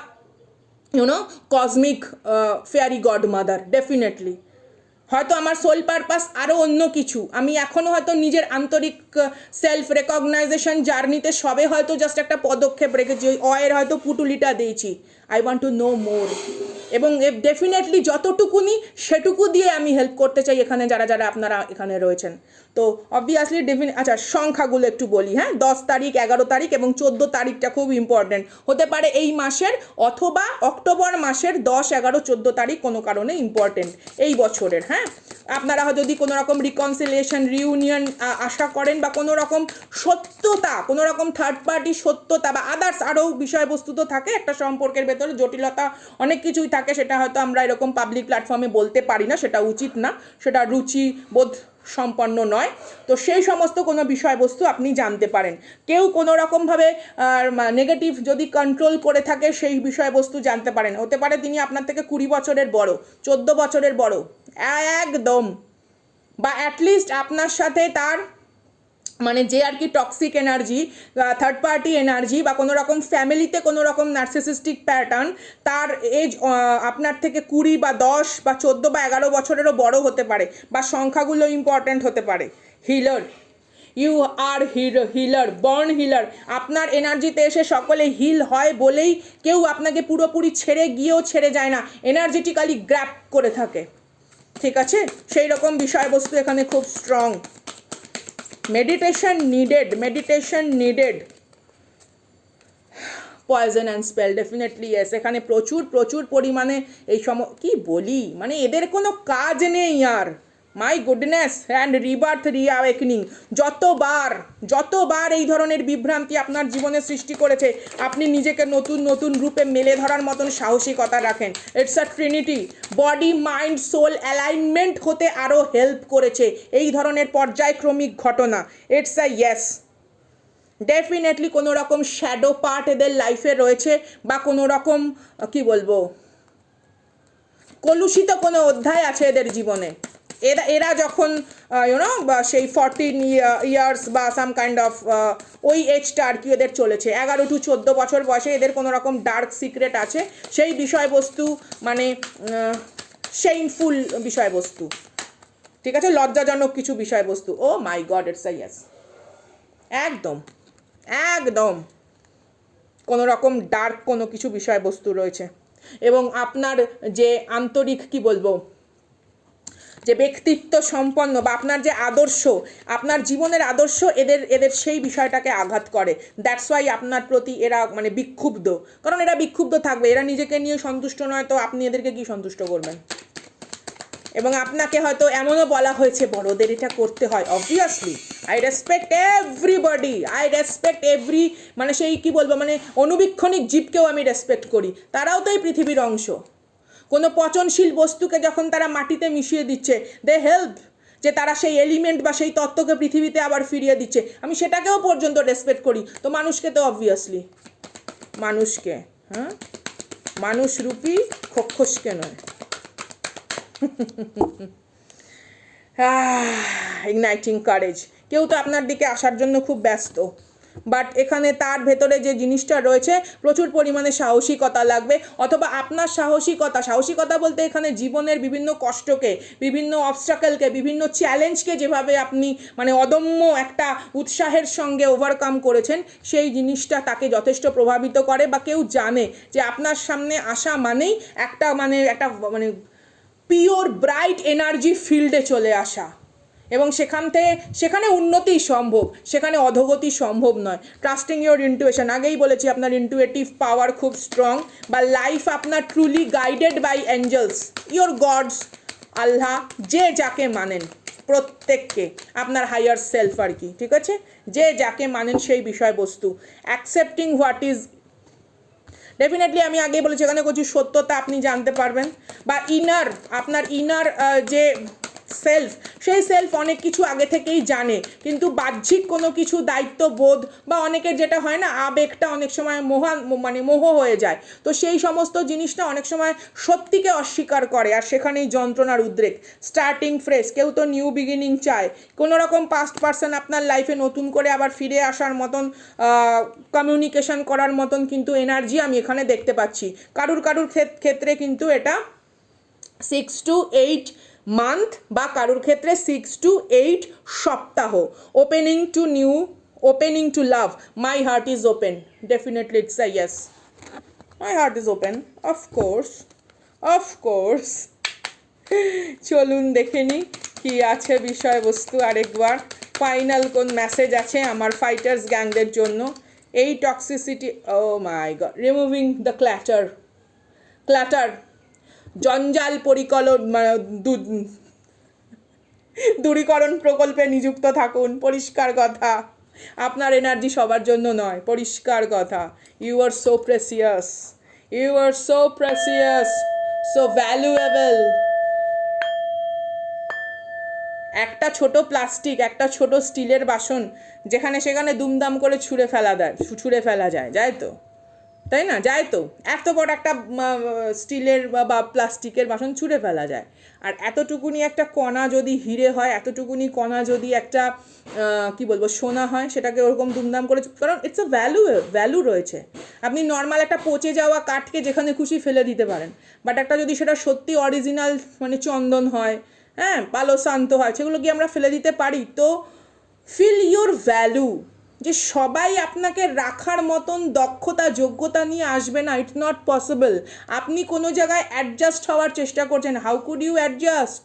S1: cosmic fairy godmother. Definitely হয়তো আমার সোল পারপাস আরও অন্য কিছু, আমি এখনও হয়তো নিজের আন্তরিক সেলফ রেকগনাইজেশন জার্নিতে সবে হয়তো জাস্ট একটা পদক্ষেপ রেখেছি, ওই অয়ের হয়তো পুটুলিটা দিয়েছি। I want to know more, এবং ডেফিনেটলি যতটুকুনি সেটুকু দিয়ে আমি হেল্প করতে চাই এখানে যারা যারা আপনারা এখানে রয়েছেন। তো অবভিয়াসলি আচ্ছা সংখ্যাগুলো একটু বলি, হ্যাঁ, 10 তারিখ, 11 তারিখ এবং 14 তারিখটা খুব ইম্পর্টেন্ট হতে পারে এই মাসের, অথবা অক্টোবর মাসের 10, 11, 14 তারিখ কোনো কারণে ইম্পর্টেন্ট এই বছরের। হ্যাঁ, আপনারা যদি কোনো রকম রিকনসিলিয়েশন, রিউনিয়ন আশা করেন, বা কোনো রকম সত্যতা, কোনো রকম থার্ড পার্টি সত্যতা, বা আদার্স আরও বিষয়বস্তু তো থাকে একটা সম্পর্কের ভেতরে, জটিলতা অনেক কিছুই থাকে, সেটা হয়তো আমরা এরকম পাবলিক প্ল্যাটফর্মে বলতে পারি না, সেটা উচিত না, সেটা রুচিবোধ সম্পন্ন নয়। তো সেই সমস্ত কোনো বিষয়বস্তু আপনি জানতে পারেন। কেউ কোনো রকমভাবে নেগেটিভ যদি কন্ট্রোল করে থাকে সেই বিষয়বস্তু জানতে পারেন। হতে পারে তিনি আপনার থেকে 20 বছরের বড়, 14 বছরের বড়, একদম, বা অ্যাটলিস্ট আপনার সাথে তার মানে যে আর কি toxic energy, third party energy, বা কোনো রকম ফ্যামিলিতে কোনো রকম নার্সিসিস্টিক প্যাটার্ন, তার এজ আপনার থেকে 20 বা 10 বা 14 বা 11 বছরেরও বড় হতে পারে, বা সংখ্যাগুলো ইম্পর্ট্যান্ট হতে পারে। Healer, you are healer, born healer. আপনার এনার্জিতে এসে সকলে হিল হয় বলেই কেউ আপনাকে পুরোপুরি ছেড়ে গিয়েও ছেড়ে যায় না, এনার্জেটিক্যালি গ্র্যাপ করে থাকে, ঠিক আছে, সেই রকম বিষয়বস্তু এখানে খুব strong. Meditation needed, poison and spell, definitely yes. এখানে প্রচুর পরিমাণে এই কি বলি, মানে এদের কোনো কাজ নেই আর, মাই গুডনেস, অ্যান্ড রিবার্থ, রিঅ্যাওয়েকনিং, যতবার এই ধরনের বিভ্রান্তি আপনার জীবনে সৃষ্টি করেছে, আপনি নিজেকে নতুন রূপে মেলে ধরার মতন সাহসিকতা রাখেন। It's a trinity, body mind soul alignment হতে আরও হেল্প করেছে এই ধরনের পর্যায়ক্রমিক ঘটনা। ইটস আ ইয়েস, ডেফিনেটলি কোনো রকম শ্যাডো পার্ট এদের লাইফে রয়েছে, বা কোনো রকম কি বলবো কলুষিত কোনো অধ্যায় আছে এদের জীবনে। এরা যখন বা সেই 14 ইয়ার্স বা সাম কাইন্ড অফ ওই এজটা আর কি এদের চলেছে, 11 to 14 বছর বয়সে এদের কোনো রকম ডার্ক সিক্রেট আছে, সেই বিষয়বস্তু মানে শেমফুল বিষয়বস্তু, ঠিক আছে, লজ্জাজনক কিছু বিষয়বস্তু। ও my god, it's a yes, একদম একদম কোনো রকম ডার্ক কোনো কিছু বিষয়বস্তু রয়েছে। এবং আপনার যে আন্তরিক কি বলবো, যে ব্যক্তিত্ব সম্পন্ন বা আপনার যে আদর্শ, আপনার জীবনের আদর্শ এদের সেই বিষয়টাকে আঘাত করে। দ্যাটস ওয়াই আপনার প্রতি এরা মানে বিক্ষুব্ধ, কারণ এরা বিক্ষুব্ধ থাকবে, এরা নিজেকে নিয়ে সন্তুষ্ট নয়, তো আপনি এদেরকে কি সন্তুষ্ট করবেন? এবং আপনাকে হয়তো এমনও বলা হয়েছে বড়দের এটা করতে হয়। Obviously I respect everybody, I respect every, মানে সেই কি বলবো, মানে অনুবীক্ষণিক জীবকেও আমি রেসপেক্ট করি, তারাও তো এই পৃথিবীর অংশ। কোনো পচনশীল বস্তুকে যখন তারা মাটিতে মিশিয়ে দিচ্ছে, দে হেল্প, যে তারা সেই এলিমেন্ট বা সেই তত্ত্বকে পৃথিবীতে আবার ফিরিয়ে দিচ্ছে, আমি সেটাকেও পর্যন্ত রেসপেক্ট করি। তো মানুষকে তো অবভিয়াসলি, মানুষকে, হ্যাঁ, মানুষরূপী খক্ষসকে নয়। ইগনাইটিং কারেজ, কেউ তো আপনার দিকে আসার জন্য খুব ব্যস্ত, বাট এখানে তার ভেতরে যে জিনিসটা রয়েছে, প্রচুর পরিমাণে সাহসিকতা লাগবে, অথবা আপনার সাহসিকতা বলতে এখানে জীবনের বিভিন্ন কষ্টকে, বিভিন্ন অবস্ট্রাকলকে, বিভিন্ন চ্যালেঞ্জকে যেভাবে আপনি মানে অদম্য একটা উৎসাহের সঙ্গে ওভারকাম করেছেন, সেই জিনিসটা তাকে যথেষ্ট প্রভাবিত করে। বা কেউ জানে যে আপনার সামনে আসা মানেই একটা মানে পিওর ব্রাইট এনার্জি ফিল্ডে চলে আসা, এবং সেখানে উন্নতি সম্ভব, সেখানে অধোগতি সম্ভব নয়। ট্রাস্টিং ইয়োর ইন্টুইশন, আগেই বলেছি আপনার ইন্টুইটিভ পাওয়ার খুব স্ট্রং, বা লাইফ আপনার truly guided by angels, your gods, Allah, যে যাকে মানেন, প্রত্যেককে আপনার হাইয়ার সেলফ আর কি, ঠিক আছে, যে যাকে মানেন সেই বিষয়বস্তু, অ্যাকসেপ্টিং হোয়াট ইজ, ডেফিনেটলি আমি আগে বলেছি এখানে কিছু সত্যতা আপনি জানতে পারবেন, বা আপনার ইনার যে সেলফ, সেই সেলফ অনেক কিছু আগে থেকেই জানে, কিন্তু বাহ্যিক কোনো কিছু দায়িত্ববোধ বা অনেকের যেটা হয় না, আবেগটা অনেক সময় মোহ হয়ে যায়, তো সেই সমস্ত জিনিসটা অনেক সময় সত্যিকে অস্বীকার করে, আর সেখানেই যন্ত্রণার উদ্রেক। স্টার্টিং ফ্রেশ, কেউ তো নিউ বিগিনিং চায়, কোনো রকম পাস্ট পার্সন আপনার লাইফে নতুন করে আবার ফিরে আসার মতন, কমিউনিকেশন করার মতন কিন্তু এনার্জি আমি এখানে দেখতে পাচ্ছি। কারুর ক্ষেত্রে কিন্তু এটা 6 to 8 মান্থ, বা কারুর ক্ষেত্রে 6 to 8 সপ্তাহ। Opening to love, my heart is open, definitely it's a yes, my heart is open, of course. চলুন দেখে নিই কী আছে বিষয়বস্তু আরেকবার। ফাইনাল কোন মেসেজ আছে আমার ফাইটার্স গ্যাংদের জন্য? এই toxicity, oh my god, removing the clutter, জঞ্জাল দূরীকরণ প্রকল্পে নিযুক্ত থাকুন। পরিষ্কার কথা, আপনার এনার্জি সবার জন্য নয়, পরিষ্কার কথা। You are so precious, so valuable. একটা ছোট প্লাস্টিক, একটা ছোট স্টিলের বাসন যেখানে সেখানে দুমদাম করে ছুঁড়ে ফেলা যায় তো, তাই না? যায় তো, এত বড় একটা স্টিলের বা প্লাস্টিকের বাসন ছুঁড়ে ফেলা যায়, আর এতটুকুনি একটা কণা যদি হিরে হয়, এতটুকুনি কণা যদি একটা কি বলবো সোনা হয়, সেটাকে ওরকম দুমদাম করে, কারণ ইটস আ ভ্যালু রয়েছে। আপনি নর্মাল একটা পচে যাওয়া কাঠকে যেখানে খুশি ফেলে দিতে পারেন, বাট একটা যদি সেটা সত্যি অরিজিনাল মানে চন্দন হয়, হ্যাঁ, পালো শান্ত হয়, সেগুলো কি আমরা ফেলে দিতে পারি? তো ফিল ইউর ভ্যালু, যে সবাই আপনাকে রাখার মতন দক্ষতা যোগ্যতা নিয়ে আসবে না, ইটস নট পসিবল। আপনি কোনো জায়গায় অ্যাডজাস্ট হওয়ার চেষ্টা করছেন, হাউ কুড ইউ অ্যাডজাস্ট?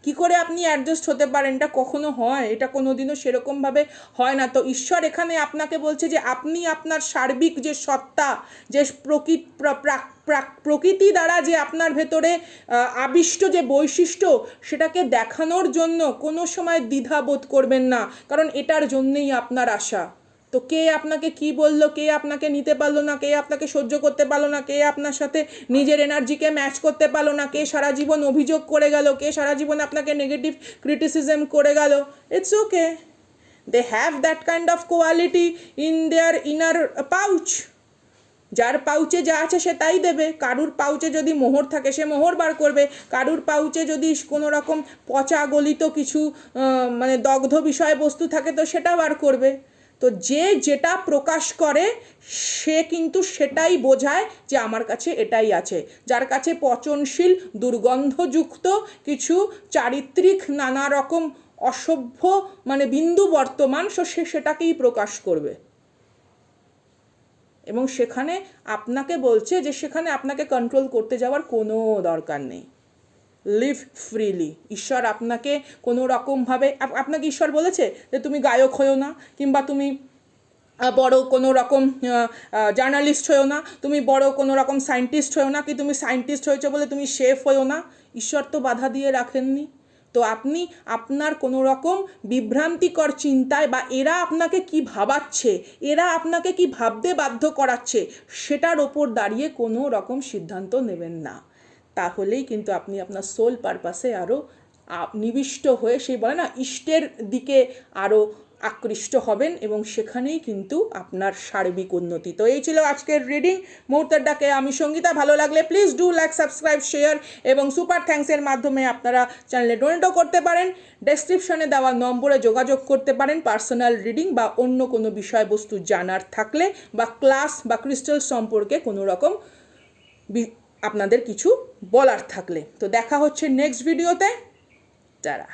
S1: কী করে আপনি অ্যাডজাস্ট হতে পারেন? এটা কখনো হয়? এটা কোনো দিনও সেরকমভাবে হয় না। তো ঈশ্বর এখানে আপনাকে বলছে যে আপনি আপনার সার্বিক যে সত্তা, যে প্রকৃতি দ্বারা যে আপনার ভেতরে আবিষ্ট যে বৈশিষ্ট্য, সেটাকে দেখানোর জন্য কোনো সময় দ্বিধাবোধ করবেন না, কারণ এটার জন্যেই আপনার আশা। তো কে আপনাকে কি বললো, কে আপনাকে নিতে পারলো না, কে আপনাকে সহ্য করতে পারলো না, কে আপনার সাথে নিজের এনার্জিকে ম্যাচ করতে পারলো না, কে সারা জীবন অভিযোগ করে গেল, কে সারা জীবন আপনাকে নেগেটিভ ক্রিটিসিজম করে গেল, it's okay, they have that kind of quality in their inner pouch. যার পাউচে যা আছে সে তাই দেবে। কারুর পাউচে যদি মোহর থাকে সে মোহর বার করবে, কারুর পাউচে যদি কোনো রকম পচা গলিত কিছু মানে দগ্ধ বিষয়বস্তু থাকে তো সেটা বার করবে। তো যে যেটা প্রকাশ করে সে কিন্তু সেটাই বোঝায় যে আমার কাছে এটাই আছে। যার কাছে পচনশীল দুর্গন্ধযুক্ত কিছু চারিত্রিক নানা রকম অসভ্য মানে বিন্দু বর্তমান, সে সেটাকেই প্রকাশ করবে। এবং সেখানে আপনাকে বলছে যে সেখানে আপনাকে কন্ট্রোল করতে যাওয়ার কোনো দরকার নেই। Live freely. ঈশ্বর আপনাকে কোনো রকমভাবে, আপনাকে ঈশ্বর বলেছে যে তুমি গায়ক হয়েও না, কিংবা তুমি বড় কোনো রকম জার্নালিস্ট হয়েও না, তুমি বড় কোনো রকম সায়েন্টিস্ট হয়েও না, কি তুমি সায়েন্টিস্ট হয়েছো বলে তুমি শেফ হয়েও না। ঈশ্বর তো বাধা দিয়ে রাখেননি। তো আপনি আপনার কোনো রকম বিভ্রান্তিকর চিন্তায় বা এরা আপনাকে কি ভাবাচ্ছে, এরা আপনাকে কি ভাবতে বাধ্য করাচ্ছে, সেটার ওপর দাঁড়িয়ে কোনো রকম সিদ্ধান্ত নেবেন না। তাহলেই কিন্তু আপনি আপনার সোল পারপাসে আরও নিবিষ্ট হয়ে, সেই বলে না ইষ্টের দিকে আরও আকৃষ্ট হবেন, এবং সেখানেই কিন্তু আপনার সার্বিক উন্নতি। তো এই ছিল আজকের রিডিং মুহূর্তের ডাকে। আমি সঙ্গীতা। ভালো লাগলে please do like, subscribe, share এবং সুপার থ্যাঙ্কসের মাধ্যমে আপনারা চ্যানেলে ডোনেটও করতে পারেন। ডেসক্রিপশনে দেওয়া নম্বরে যোগাযোগ করতে পারেন পার্সোনাল রিডিং বা অন্য কোনো বিষয়বস্তু জানার থাকলে, বা ক্লাস বা ক্রিস্টাল সম্পর্কে কোনো রকম আপনাদের কিছু বলার থাকলে। তো দেখা হচ্ছে নেক্সট ভিডিওতে। তারা